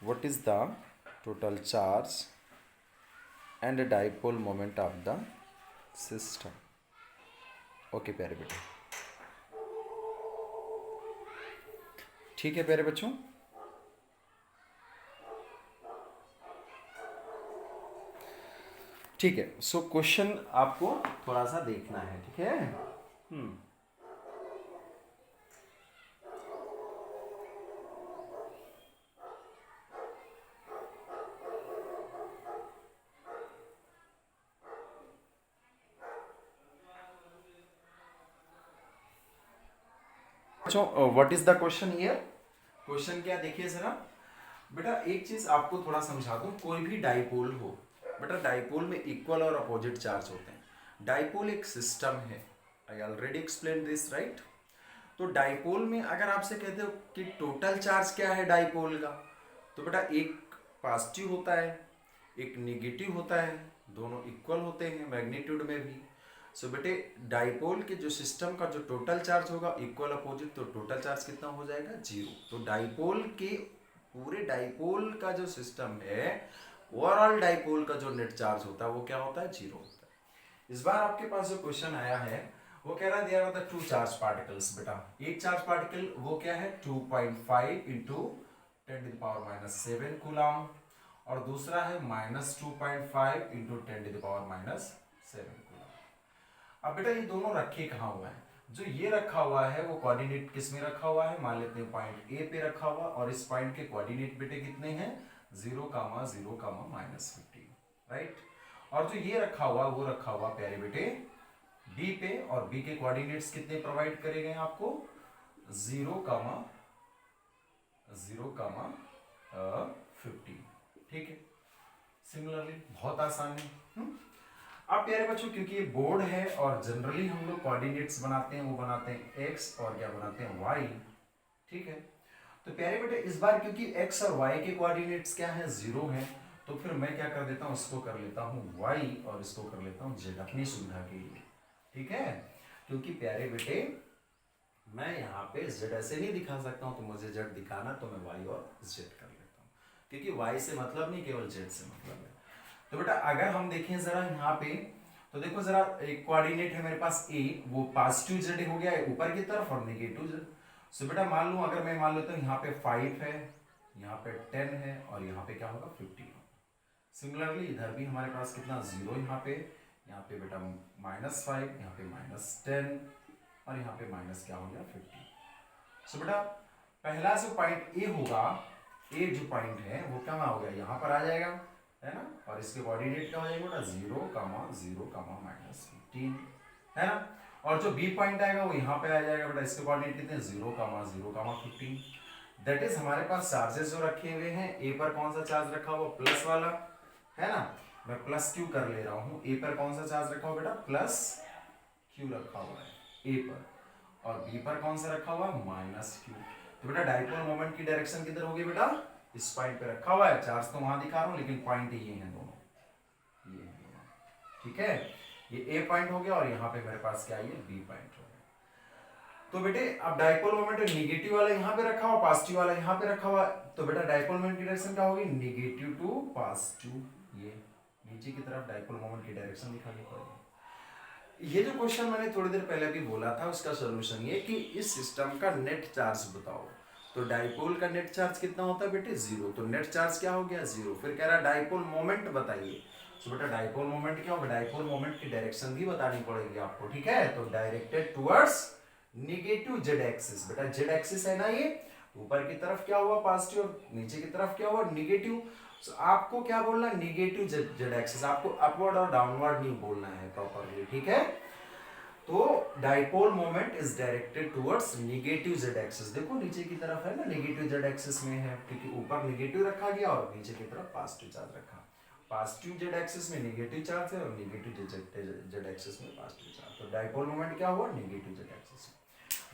What is the total charge and dipole moment of the system. Okay प्यारे बेटे, ठीक है प्यारे बच्चों। ठीक है, सो क्वेश्चन आपको थोड़ा सा देखना है, ठीक है। बच्चों what is the question here? Question क्या देखिए जरा बेटा, एक चीज आपको थोड़ा समझा दूं। कोई भी डाइपोल हो बेटा, डाइपोल में इक्वल और अपोजिट चार्ज होते हैं। डाइपोल एक सिस्टम है, I already explain this right. तो डाइपोल में अगर आपसे कहते हो कि टोटल चार्ज क्या है डाइपोल का, तो बेटा एक पॉजिटिव होता है, एक निगेटिव होता है, दोनों इक्वल होते हैं मैग्नीट्यूड में भी। सो बेटे डाइपोल के जो सिस्टम का जो टोटल चार्ज होगा इक्वल अपोजिट, तो टोटल चार्ज कितना हो जाएगा? जीरो। तो डाइपोल के पूरे डाइपोल का जो सिस्टम है, ओवरऑल डाइपोल का जो नेट चार्ज होता है वो क्या होता है? जीरो होता है। इस बार आपके पास जो क्वेश्चन आया है वो कह रहा है दिया होता है टू चार्ज पार्टिकल्स। बेटा एक चार्ज पार्टिकल वो क्या है? 2.5 इंटू 10⁻⁷ कूलम, और दूसरा है -2.5 इंटू 10⁻⁷ कूलम। अब बेटा ये दोनों रखे कहाँ हुआ है? जो ये रखा हुआ है वो कोऑर्डिनेट किस में रखा हुआ है? मान लेते हैं पॉइंट ए पे रखा हुआ, और इस पॉइंट के कोऑर्डिनेट बेटे कितने हैं? 0, 0, -15, राइट। और जो ये रखा हुआ वो रखा हुआ प्यारे बेटे बी पे, और बी के कोऑर्डिनेट्स कितने प्रोवाइड करे गए आपको? 0, 0, 15, ठीक है। सिमिलरली बहुत आसान है। अब प्यारे बच्चों क्योंकि ये बोर्ड है और जनरली हम लोग कोऑर्डिनेट्स बनाते हैं, वो बनाते हैं एक्स और क्या बनाते हैं? वाई, ठीक है। तो प्यारे बेटे इस बार क्योंकि एक्स और वाई के कोऑर्डिनेट्स क्या है? 0 है, तो फिर मैं क्या कर देता हूँ? इसको कर लेता हूँ वाई और इसको कर लेता हूँ जेड अपनी सुविधा के लिए, ठीक है। क्योंकि प्यारे बेटे मैं यहाँ पे जेड ऐसे नहीं दिखा सकता हूँ, तो मुझे जेड दिखाना तो मैं वाई और जेड कर लेता हूँ, क्योंकि वाई से मतलब नहीं केवल जेड से मतलब है। तो बेटा अगर हम देखें जरा यहाँ पे, तो देखो जरा एक कोऑर्डिनेट है मेरे पास ए, वो पॉजिटिव जेड हो गया है ऊपर की तरफ और नेगेटिव जेड। सो बेटा मान लो अगर मैं मान लेता हूँ यहाँ पे 5 है, यहाँ पे 10 है, और यहाँ पे क्या होगा? 15। सिमिलरली इधर भी हमारे पास कितना? 0 यहाँ पे बेटा -5, यहाँ पे -10, और यहाँ पे माइनस क्या हो गया? 50। सो बेटा पहला जो पॉइंट ए होगा, ए जो पॉइंट है वो क्या हो गया? यहाँ पर आ जाएगा, है ना। और इसके कोऑर्डिनेट क्या हो जाएगा बेटा? 0, 0, -15, है ना। और जो बी पॉइंट आएगा वो यहाँ पे आ जाएगा बेटा, इसके कोऑर्डिनेट कितने? 0, 0, 15। दैट इज हमारे पास चार्जेस जो रखे हुए हैं, ए पर कौन सा चार्ज रखा हुआ? प्लस वाला, है ना। मैं प्लस क्यू कर ले रहा हूँ। ए पर कौन सा चार्ज रखा हुआ बेटा? प्लस क्यू रखा हुआ है ए पर, और बी पर कौन सा रखा हुआ? -क्यू। तो बेटा डाइपोल मोमेंट की डायरेक्शन किधर होगी बेटा? इस पॉइंट पे रखा हुआ है। चार्ज तो वहां दिखा रहा हूं, लेकिन पॉइंट ये हैं दोनों, ये हैं दोनों, ठीक है। ये ए पॉइंट हो गया और यहाँ पे मेरे पास क्या है? ये बी पॉइंट हो गया। तो बेटे अब डाइपोल मोमेंट निगेटिव वाला यहाँ पे रखा हुआ, पॉजिटिव वाला यहाँ पे रखा हुआ, तो बेटा डाइपोल मोमेंट की डायरेक्शन क्या होगी? Negative to positive. ये नीचे की तरफ डाइपोल मोमेंट की डायरेक्शन दिखानी पड़ेगी। ये जो क्वेश्चन मैंने थोड़ी देर पहले भी बोला था, उसका सोल्यूशन ये कि इस सिस्टम का नेट चार्ज बताओ। तो डाइपोल का नेट चार्ज कितना होता है बेटे? 0। तो नेट चार्ज क्या हो गया? 0। फिर कह रहा है डाइपोल मोमेंट बताइए। तो बेटा डाइपोल मोमेंट क्या होगा? डाइपोल मोमेंट की डायरेक्शन भी बतानी पड़ेगी आपको, ठीक है। तो directed towards negative Z axis. बेटा जेड एक्सिस है ना, ये ऊपर की तरफ क्या हुआ? पॉजिटिव, और नीचे की तरफ क्या हुआ? नेगेटिव। So, आपको क्या बोलना है? Negative Z axis. आपको अपवर्ड और डाउनवर्ड नहीं बोलना है प्रॉपरली, ठीक है। तो dipole moment is directed towards negative Z axis. देखो नीचे की तरफ है ना, नेगेटिव जेड एक्सिस में है, क्योंकि ऊपर नेगेटिव रखा गया और नीचे की तरफ पॉजिटिव चार्ज रखा। पॉजिटिव जेड एक्सिस में नेगेटिव चार्ज है और नेगेटिव जेड एक्सिस में पॉजिटिव चार्ज। तो डाइपोल मोमेंट क्या हुआ? Negative Z axis.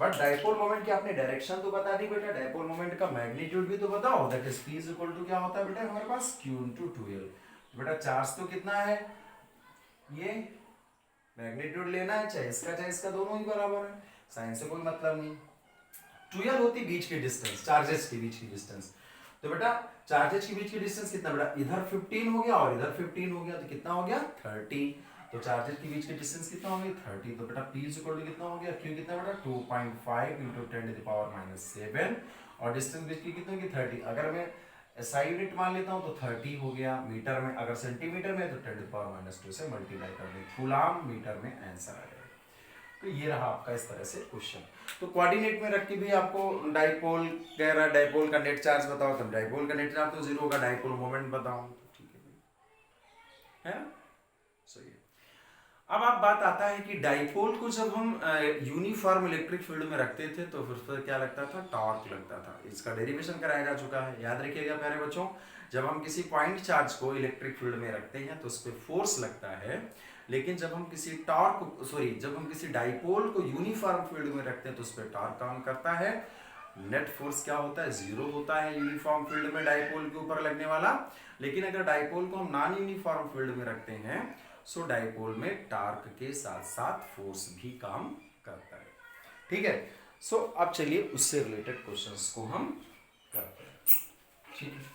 But dipole moment की आपने डायरेक्शन तो बता दी बेटा, डाइपोल मोमेंट का मैग्नीट्यूड भी तो बताओ। That is P is equal to क्या होता है बेटा हमारे पास? Q into 2L। बेटा चार्ज तो कितना है? ये मैग्नीट्यूड लेना है, चाहे इसका दोनों ही बराबर है, साइन से कोई मतलब नहीं। 2L होती बीच की डिस्टेंस, चार्जेस के बीच की डिस्टेंस। तो बेटा चार्जेस के बीच की डिस्टेंस कितना बेटा, इधर 15 हो गया और इधर 15 हो गया, तो कितना हो गया 30। तो चार्जेस के बीच की डिस्टेंस कितना हो गया 30। तो बेटा P इक्वल टू कितना हो गया, Q कितना बेटा 2.5 इंटू 10⁻⁷ और डिस्टेंस बीच की कितनी होगी 30। अगर मैं SI यूनिट मान लेता हूँ तो 30 हो गया, मीटर में अगर सेंटीमीटर में तो 10⁻⁻2 से मल्टीप्लाई कर दें, कूलाम मीटर में आंसर आ जाएगा। तो ये रहा आपका इस तरह से क्वेश्चन। तो कोऑर्डिनेट में रख के भी आपको डाइपोल कह रहा है, डाइपोल का नेट चार्ज बताओ, तब डाइपोल का नेट चार्ज तो 0 होगा, डाइपोल मोमेंट बताओ, तो ठीक है ना, सही है। अब आप बात आता है कि डाइपोल को जब हम यूनिफॉर्म इलेक्ट्रिक फील्ड में रखते थे तो फिर क्या लगता था, टॉर्क लगता था। इसका डेरिवेशन कराया जा चुका है, याद रखिएगा प्यारे बच्चों। जब हम किसी पॉइंट चार्ज को इलेक्ट्रिक फील्ड में रखते हैं तो उस पर फोर्स लगता है, लेकिन जब हम किसी डाइपोल को यूनिफॉर्म फील्ड में रखते हैं तो उस पर टॉर्क काम करता है। नेट फोर्स क्या होता है, 0 होता है यूनिफॉर्म फील्ड में डाइपोल के ऊपर लगने वाला। लेकिन अगर डाइपोल को हम नॉन यूनिफॉर्म फील्ड में रखते हैं सो डाइपोल में टॉर्क के साथ साथ फोर्स भी काम करता है, ठीक है। सो अब चलिए उससे रिलेटेड क्वेश्चंस को हम करते हैं, ठीक है।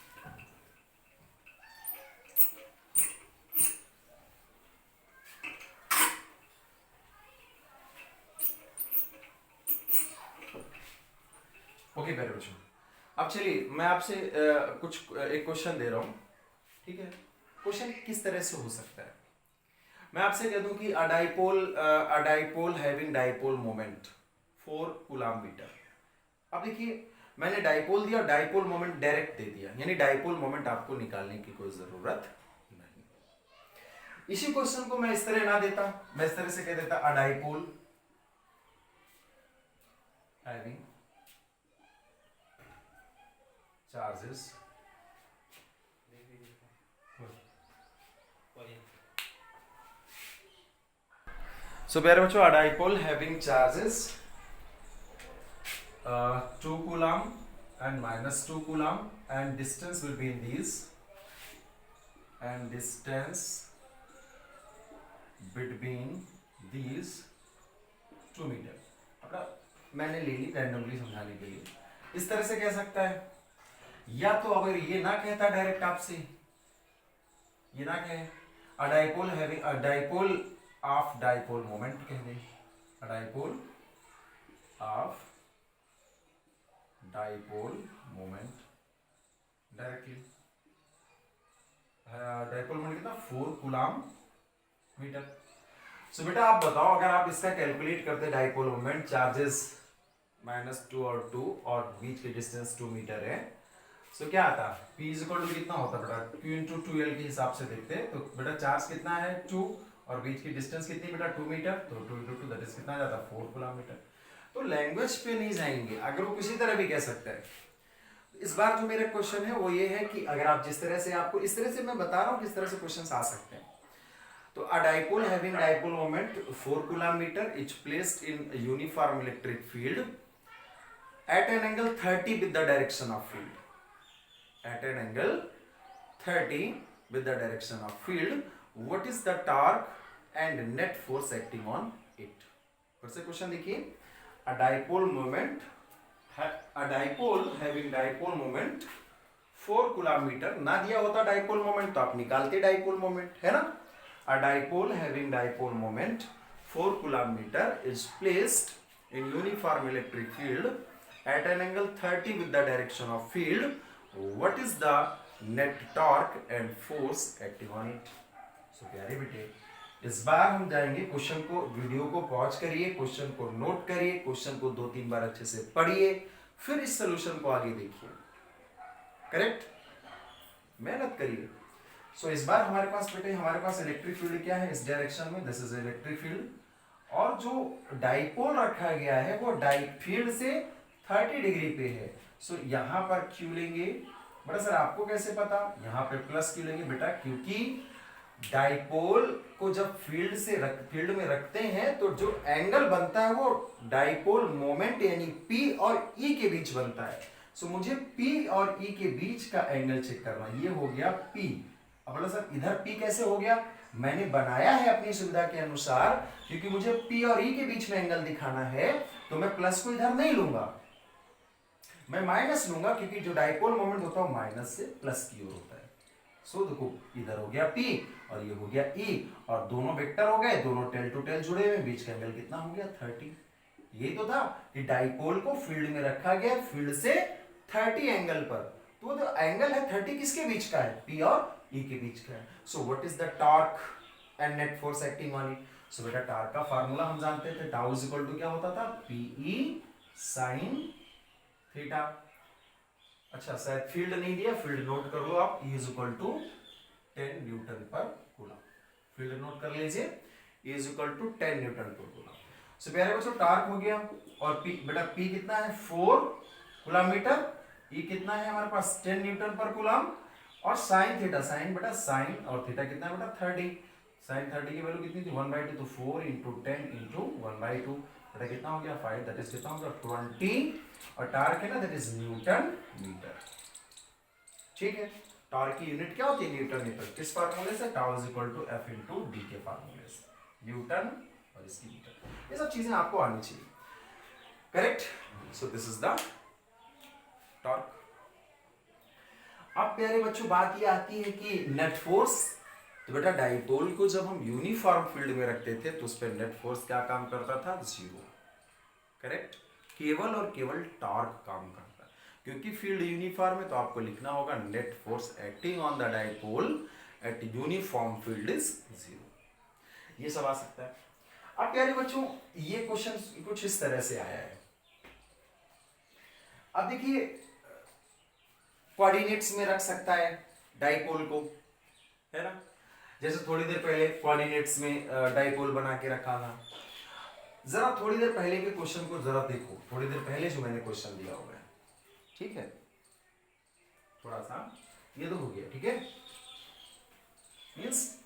ओके प्यारे बच्चों, अब चलिए मैं आपसे एक क्वेश्चन दे रहा हूं, ठीक है। क्वेश्चन किस तरह से हो सकता है, मैं आपसे कह दूं कि a dipole having dipole moment 4 coulomb metre. अब देखिए मैंने डाइपोल दिया और डाइपोल मोमेंट डायरेक्ट दे दिया, यानी डाइपोल मोमेंट आपको निकालने की कोई जरूरत नहीं। इसी क्वेश्चन को मैं इस तरह ना देता, मैं इस तरह से कह देता अ डाइपोल हैविंग चार्जेस सो प्यारे बच्चों, अ dipole having charges 2 coulomb and -2 coulomb and distance will be in these and distance between these 2 metre. अब मैंने ले ली रैंडमली समझाने के लिए, इस तरह से कह सकता है, या तो अगर ये ना कहता डायरेक्ट आपसे, ये ना कहे a dipole having a dipole of dipole moment कह दे, a dipole of dipole moment directly. Dipole moment कितना 4 कूलम मीटर। सो बेटा आप बताओ, अगर आप इसका कैलकुलेट करते डाइपोल मोमेंट, चार्जेस -2 और 2 और बीच के डिस्टेंस 2 मीटर है, सो क्या आता P इक्वल टू कितना होता बेटा, Q इंटू 2L के हिसाब से देखते हैं तो बेटा चार्ज कितना है 2 और बीच की डिस्टेंस कितनी बेटा 2 मीटर, तो 2 इंटू 2 दैट इज कितना जाता 4 किलोमीटर। तो लैंग्वेज पे नहीं जाएंगे, अगर वो किसी तरह भी कह सकता है। इस बार जो मेरा क्वेश्चन है वो ये है कि अगर आप जिस तरह से, आपको इस तरह से मैं बता रहा हूँ किस तरह से क्वेश्चन आ सकते हैं। तो a dipole having dipole moment 4 coulomb metre is placed in uniform electric field at an angle 30 with the direction of field, at an angle 30 with the direction of field, what is the torque and net force acting on it। फिर से question देखिए, a dipole having dipole moment 4 coulomb metre, ना दिया होता dipole moment तो आप निकालते dipole moment, है ना। a dipole having dipole moment 4 coulomb metre is placed in uniform electric field at an angle 30 with the direction of field, what is the net torque and force acting on it। so प्यारे बेटे, इस बार हम जाएंगे question को, video को pause करिए, question को note करिए, क्वेश्चन को 2-3 बार अच्छे से पढ़िए, फिर इस सोल्यूशन को आगे देखिए, करेक्ट, मेहनत करिए। सो इस बार हमारे पास बेटे, हमारे पास इलेक्ट्रिक फील्ड क्या है इस डायरेक्शन में, दिस इज इलेक्ट्रिक फील्ड, और जो डाइपोल रखा गया है वो फील्ड से 30 डिग्री पे है। सो यहाँ पर क्यू लेंगे बेटा, सर आपको कैसे पता, यहाँ पे प्लस क्यू लेंगे बेटा, क्योंकि डाइपोल को जब फील्ड में रखते हैं तो जो एंगल बनता है वो डाइपोल मोमेंट यानी P और E के बीच बनता है। सो मुझे P और E के बीच का एंगल चेक करना, ये हो गया P। अब बोला सर इधर P कैसे हो गया, मैंने बनाया है अपनी सुविधा के अनुसार, क्योंकि मुझे P और E के बीच में एंगल दिखाना है तो मैं प्लस को इधर नहीं लूंगा, मैं माइनस लूंगा क्योंकि जो डाइपोल मोमेंट होता है माइनस से प्लस की ओर होता है। सो देखो इधर हो गया P और ये हो गया E और दोनों वेक्टर हो गए, दोनों टेल टू टेल जुड़े हुए, बीच का एंगल कितना हो गया 30। यही तो था कि डाइपोल को फील्ड में रखा गया, फील्ड से 30 एंगल पर, तो जो एंगल है 30 किसके बीच का है, P और E के बीच का है। So what is the torque and net force acting on it. So बेटा टॉर्क का फार्मूला हम जानते थे, टाउ इज इक्वल टू क्या होता था, PE sin थीटा। अच्छा शायद फील्ड नहीं दिया, फील्ड नोट कर लो आप, E is equal to 10 newton per coulomb. Field note कर लीजिए, E is equal to 10 newton per coulomb. So प्यारे बच्चों टार्क हो गया और P बेटा P कितना है 4 कूलम मीटर, E कितना है हमारे पास 10 न्यूटन पर कूलम और साइन थीटा, साइन बेटा साइन और थीटा कितना है बेटा 30। साइन 30 की वैल्यू कितनी थी 1/2, तो 4 इंटू 10 इंटू 1/2 बेटा कितना हो गया 5, दैट इज कितना हो गया 20 और टार्क है ना दैट इज न्यूटन मीटर। ठीक है, टार्क की यूनिट क्या होती है न्यूटन मीटर, किस फार्मूले से, tau is equal to F into d के फार्मूले से, न्यूटन और इसकी मीटर, ये सब चीजें आपको आनी चाहिए। Correct. So this is the torque. अब प्यारे बच्चों बात ये आती है कि नेट फोर्स, तो बेटा डाइपोल को जब हम यूनिफॉर्म फील्ड में रखते थे तो उस पर नेट फोर्स क्या काम करता था, 0। करेक्ट, केवल और केवल टॉर्क काम करता है, क्योंकि फील्ड यूनिफॉर्म है तो आपको लिखना होगा net force acting on the dipole at uniform field is 0। ये सब आ सकता है। अब प्यारे बच्चों ये क्वेश्चन कुछ इस तरह से आया है। अब देखिए कोऑर्डिनेट्स में रख सकता है डाइपोल को, है ना, जैसे थोड़ी देर पहले कोऑर्डिनेट्स में डाइपोल बना के रखा था। जरा थोड़ी देर पहले के क्वेश्चन को जरा देखो, थोड़ी देर पहले जो मैंने क्वेश्चन दिया हुआ है, ठीक है, थोड़ा सा ये तो हो गया, ठीक है, मींस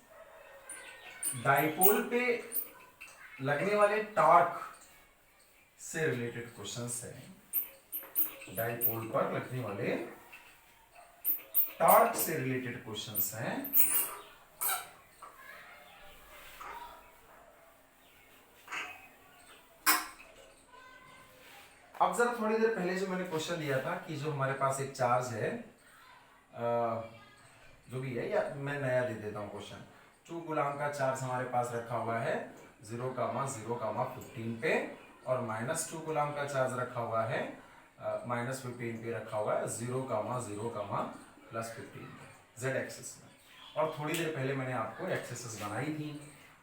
डाइपोल पे लगने वाले टॉर्क से रिलेटेड क्वेश्चंस हैं, डाइपोल पर लगने वाले टॉर्क से रिलेटेड क्वेश्चंस हैं। अब जरा थोड़ी देर पहले जो मैंने क्वेश्चन दिया था कि जो हमारे पास एक चार्ज है जो भी है, या मैं नया दे देता हूं क्वेश्चन, 2 कूलम का चार्ज हमारे पास रखा हुआ है 0,0,15 पे और -2 कूलम का चार्ज रखा हुआ है -15 पे रखा हुआ है 0,0,+15 जेड एक्सिस में। और थोड़ी देर पहले मैंने आपको एक्सिस बनाई थी,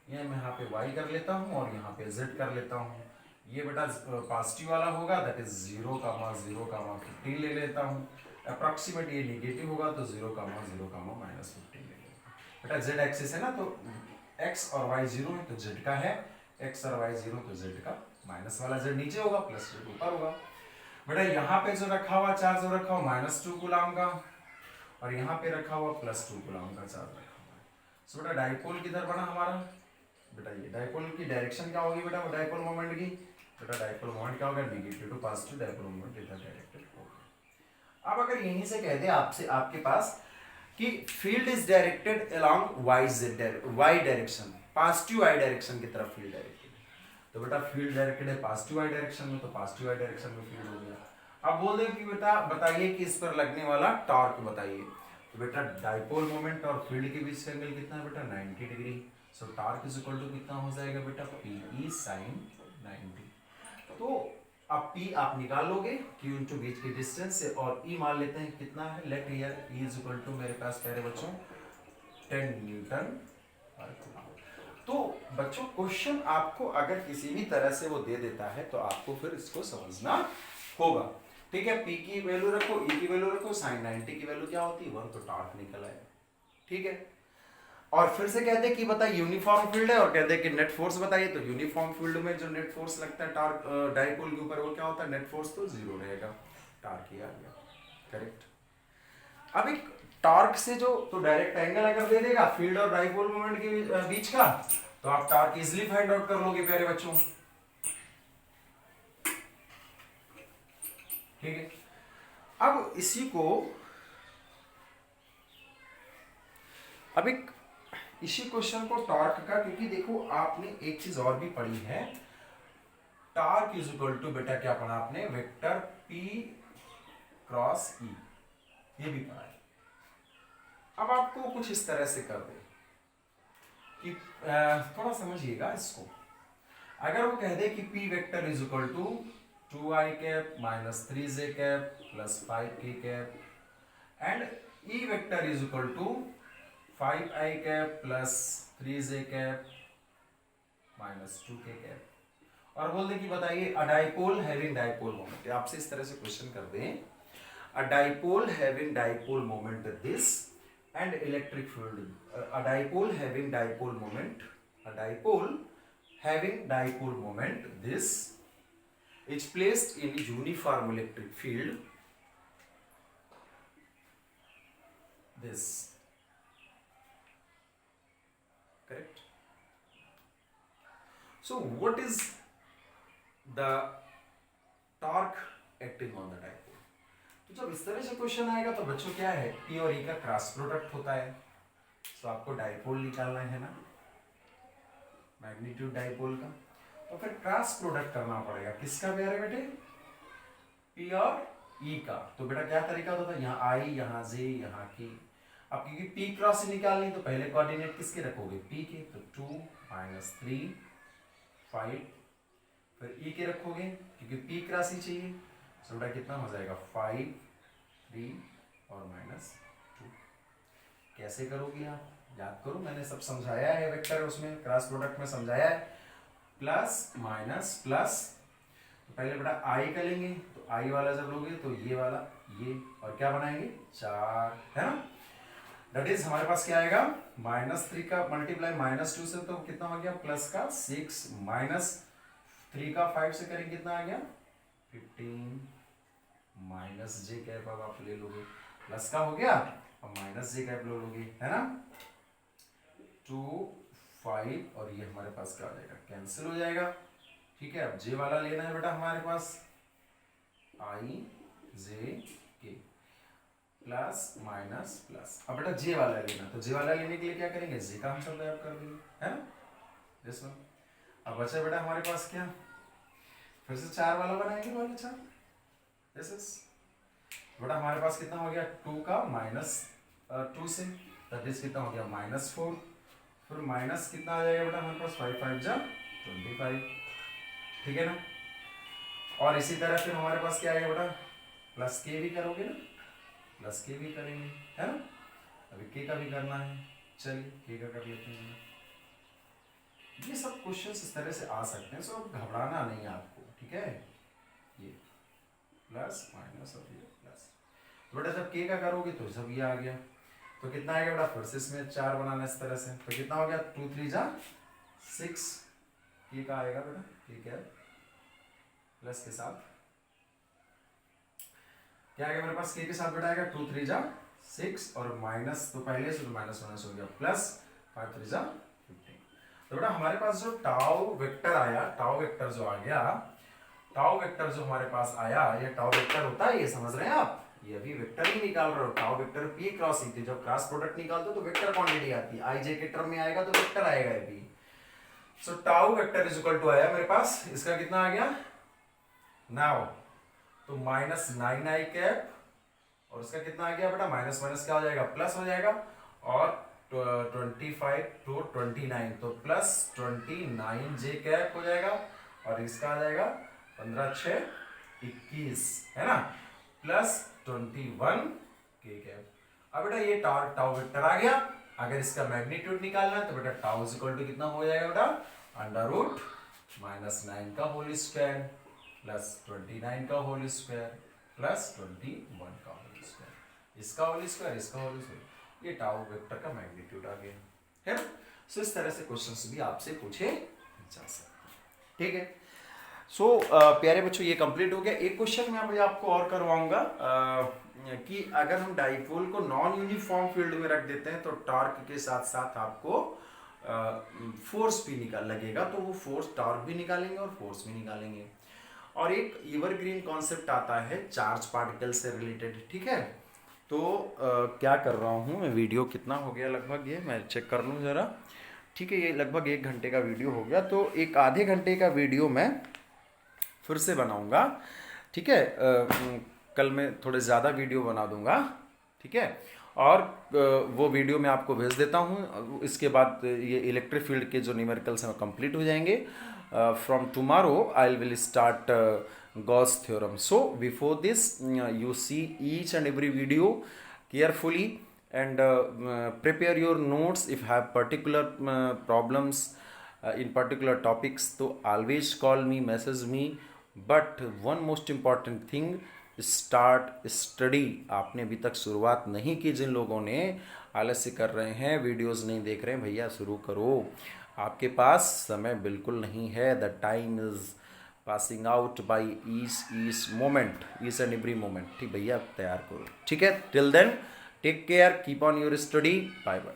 ये मैं यहाँ पे y कर लेता हूँ और यहाँ पे z कर लेता हूँ। ये बेटा पॉजिटिव वाला होगा दैट इज 0,0,15 ले लेता हूँ, अप्रॉक्सीमेट ये नेगेटिव होगा तो 0,0,-15 ले लेता हूँ। बेटा z एक्सिस है ना, तो x और y 0 है तो z का है, x और y 0 तो z का, माइनस वाला z नीचे होगा प्लस z ऊपर होगा। बेटा यहाँ पे जो रखा हुआ चार्ज हो रखा हुआ -2 कूलम का और यहाँ पे रखा हुआ +2 कूलम का चार्ज रखा हुआ है। सो बेटा डाइपोल किधर बना हमारा, बेटा ये डाइपोल की डायरेक्शन क्या होगी बेटा, डाइपोल मोमेंट की, बेटा डाइपोल मोमेंट क्या होगा, negative to positive dipole moment इधर डायरेक्टेड होगा। अब अगर यहीं से कह दे आपसे आपके पास कि field is directed along y direction, positive y direction की तरफ फील्ड डायरेक्टेड, तो बेटा फील्ड डायरेक्टेड है पॉजिटिव वाई डायरेक्शन में, तो पॉजिटिव वाई डायरेक्शन में फील्ड हो गया। अब बोल दें कि बेटा बताइए कि इस पर लगने वाला टॉर्क बताइए, तो बेटा डाइपोल मोमेंट और फील्ड के बीच का एंगल कितना है बेटा 90 degree. So torque is equal to कितना हो जाएगा बेटा PE sin 90। तो अब P आप निकाल लोगे Q इंटू बीच की डिस्टेंस से और E मान लेते हैं कितना है, let here E is equal to मेरे पास प्यारे बच्चों 10 न्यूटन पर कूलम। तो बच्चों क्वेश्चन आपको अगर किसी भी तरह से वो दे देता है तो आपको फिर इसको समझना होगा, ठीक है। P की वैल्यू रखो, E की वैल्यू रखो, sin 90 की वैल्यू क्या होती है 1, तो टॉर्क निकल आएगा, ठीक है। और फिर से कहते हैं कि बताइए यूनिफॉर्म फील्ड है और कहते हैं कि नेट फोर्स बताइए, तो यूनिफॉर्म फील्ड में जो नेट फोर्स लगता है टॉर्क डाइपोल के ऊपर वो क्या होता है, नेट फोर्स तो 0 रहेगा, टॉर्क ही आ गया, करेक्ट। अब एक टॉर्क से जो तो डायरेक्ट एंगल अगर दे देगा फील्ड और डाइपोल मोमेंट के बीच का, तो आप टॉर्क इजिली फाइंड आउट कर लोगे प्यारे बच्चों, ठीक है। अब इसी को अब एक इसी क्वेश्चन को टॉर्क का, क्योंकि देखो आपने एक चीज और भी पढ़ी है, टॉर्क इज इक्वल टू बेटा क्या पढ़ा आपने, वेक्टर P क्रॉस ई, ये भी पढ़ा है। अब आपको कुछ इस तरह से कर दे कि थोड़ा समझिएगा इसको। अगर वो कह दे कि P vector is equal to 2i cap minus 3j cap plus 5k cap and E vector is equal to 5i cap plus 3j cap minus 2k cap, और बोल दे कि बताइए a dipole having dipole moment, आपसे इस तरह से question कर दें, a dipole having dipole moment this and electric field, a dipole having dipole moment, a dipole having dipole moment this is placed in uniform electric field this, correct? So what is the torque acting on the dipole? तो जब इस तरह से question आएगा तो बच्चों क्या है, पी और ई का क्रॉस प्रोडक्ट होता है, तो आपको डाइपोल निकालना है ना, मैग्नीट्यूड डाइपोल का, तो फिर क्रॉस प्रोडक्ट करना पड़ेगा किसका प्यारे बेटे, पी और ई का। तो बेटा क्या तरीका होता था, यहाँ आई, यहाँ जे, यहाँ के। अब क्योंकि पी क्रॉस निकालनी तो पहले कोऑर्डिनेट किसके रखोगे, पी के, तो 2 माइनस 3 5, फिर ई के रखोगे क्योंकि पी क्रॉस ही चाहिए, तो बेटा कितना हो जाएगा 5 3 और माइनस 2। कैसे करोगे आप, याद करो मैंने सब समझाया है, वेक्टर उसमें क्रॉस प्रोडक्ट में समझाया है, प्लस माइनस प्लस, तो पहले बेटा आई का लेंगे, तो आई वाला जब लोगे तो ये वाला ये, और क्या बनाएंगे 4, है ना। दैट इज हमारे पास क्या आएगा, -3 का मल्टीप्लाई -2 से तो कितना हो गया, प्लस का 6, -3 का 5 से करेंगे कितना आ गया 15, माइनस जे कैप अब आप ले लोगे, प्लस का हो गया अब माइनस जे कैप ले लोगे, है ना। 2 5 और ये हमारे पास क्या हो जाएगा, कैंसिल हो जाएगा, ठीक है। अब जे वाला लेना है बेटा हमारे पास, आई जे के प्लस माइनस प्लस, अब बेटा जे वाला लेना, तो जे वाला लेने के लिए क्या करेंगे, जे का हम सब गायब कर देंगे, है ना, दिस वन। अब बचा बेटा हमारे पास क्या, फिर से 4 वाला बनाएंगे, वाला 4 बेटा हमारे पास कितना हो गया, 2 का -2 से, दैट इज कितना हो गया -4, फिर माइनस कितना आ जाएगा बेटा हमारे पास 5 5 जा 25, ठीक है ना। और इसी तरह फिर हमारे पास क्या आएगा बेटा, प्लस के भी करोगे ना, प्लस के भी करेंगे, है ना। अभी के का भी करना है, चलिए के का कर लेते हैं। ये सब क्वेश्चन इस तरह से आ सकते हैं, सो घबराना नहीं है आपको, ठीक है। ये प्लस माइनस और ये प्लस, तो बेटा जब के का करोगे तो सब ये आ गया, तो कितना आएगा बेटा, फिर से इसमें 4 बनाना इस तरह से, तो कितना हो गया 2 3 जा 6, के का आएगा बेटा, ठीक है, प्लस के साथ क्या आएगा मेरे पास, के साथ बेटा आएगा 2 3 जा 6 और माइनस, तो पहले से तो माइनस हो गया, प्लस 5 3 जा 15। तो बेटा हमारे पास जो टाउ वेक्टर आया, टाउ वेक्टर जो आ गया, टाउ वेक्टर जो हमारे पास आया, ये टाउ वेक्टर होता है, ये समझ रहे हैं आप, ये अभी वेक्टर ही निकाल रहे हो, टाउ वेक्टर पी क्रॉस ई थी, जब क्रॉस प्रोडक्ट निकालते हो तो वेक्टर क्वांटिटी आती है, आई जे के टर्म में आएगा तो वेक्टर आएगा ये भी। So tau vector is equal to आया मेरे पास, इसका कितना आ गया नाउ, तो -9i कैप, और इसका कितना आ गया बेटा, माइनस माइनस क्या हो जाएगा, प्लस हो जाएगा, और 25 to 29, तो प्लस 29 जे कैप हो जाएगा, और इसका आ जाएगा 15 6 21, है ना, प्लस 21 के कैप। अब बेटा ये टाउ वेक्टर आ गया, अगर इसका मैग्नीट्यूड निकालना है तो बेटा टाउ इज इक्वल टू कितना हो जाएगा बेटा, √-9 का होल स्क्वायर प्लस 29 का होल स्क्वायर प्लस 21 का होल स्क्वायर, इसका होल स्क्वायर, इसका होल स्क्वायर, ये टाउ वेक्टर का मैग्नीट्यूड आ गया, है ना। सो इस तरह से क्वेश्चंस भी आपसे पूछे जा सकते हैं, ठीक है। सो प्यारे बच्चों ये कंप्लीट हो गया। एक क्वेश्चन मैं अभी आपको और करवाऊंगा कि अगर हम डाइपोल को नॉन यूनिफॉर्म फील्ड में रख देते हैं तो टॉर्क के साथ साथ आपको फोर्स भी लगेगा, तो वो फोर्स टॉर्क भी निकालेंगे और फोर्स भी निकालेंगे। और एक एवरग्रीन कॉन्सेप्ट आता है चार्ज पार्टिकल से रिलेटेड, ठीक है। तो क्या कर रहा हूँ मैं, वीडियो कितना हो गया लगभग, ये मैं चेक कर लूँ ज़रा, ठीक है। ये लगभग 1 घंटे का वीडियो हो गया, तो एक आधे घंटे का वीडियो मैं फिर से बनाऊंगा, ठीक है। कल मैं थोड़े ज़्यादा वीडियो बना दूंगा, ठीक है। और वो वीडियो मैं आपको भेज देता हूँ। इसके बाद ये इलेक्ट्रिक फील्ड के जो न्यूमेरिकल्स हैं कंप्लीट हो जाएंगे। From tomorrow I will start Gauss theorem. So before this you see each and every video carefully and prepare your notes. If have particular problems in particular topics, so always call me, message me. But one most important thing, start study. आपने अभी तक शुरुआत नहीं की, जिन लोगों ने आलस्य कर रहे हैं, वीडियोस नहीं देख रहे हैं, भैया शुरू करो। आपके पास समय बिल्कुल नहीं है। The time is passing out by each moment, each and every moment. ठीक भैया, तैयार करो, ठीक है। Till then take care, keep on your study, bye bye.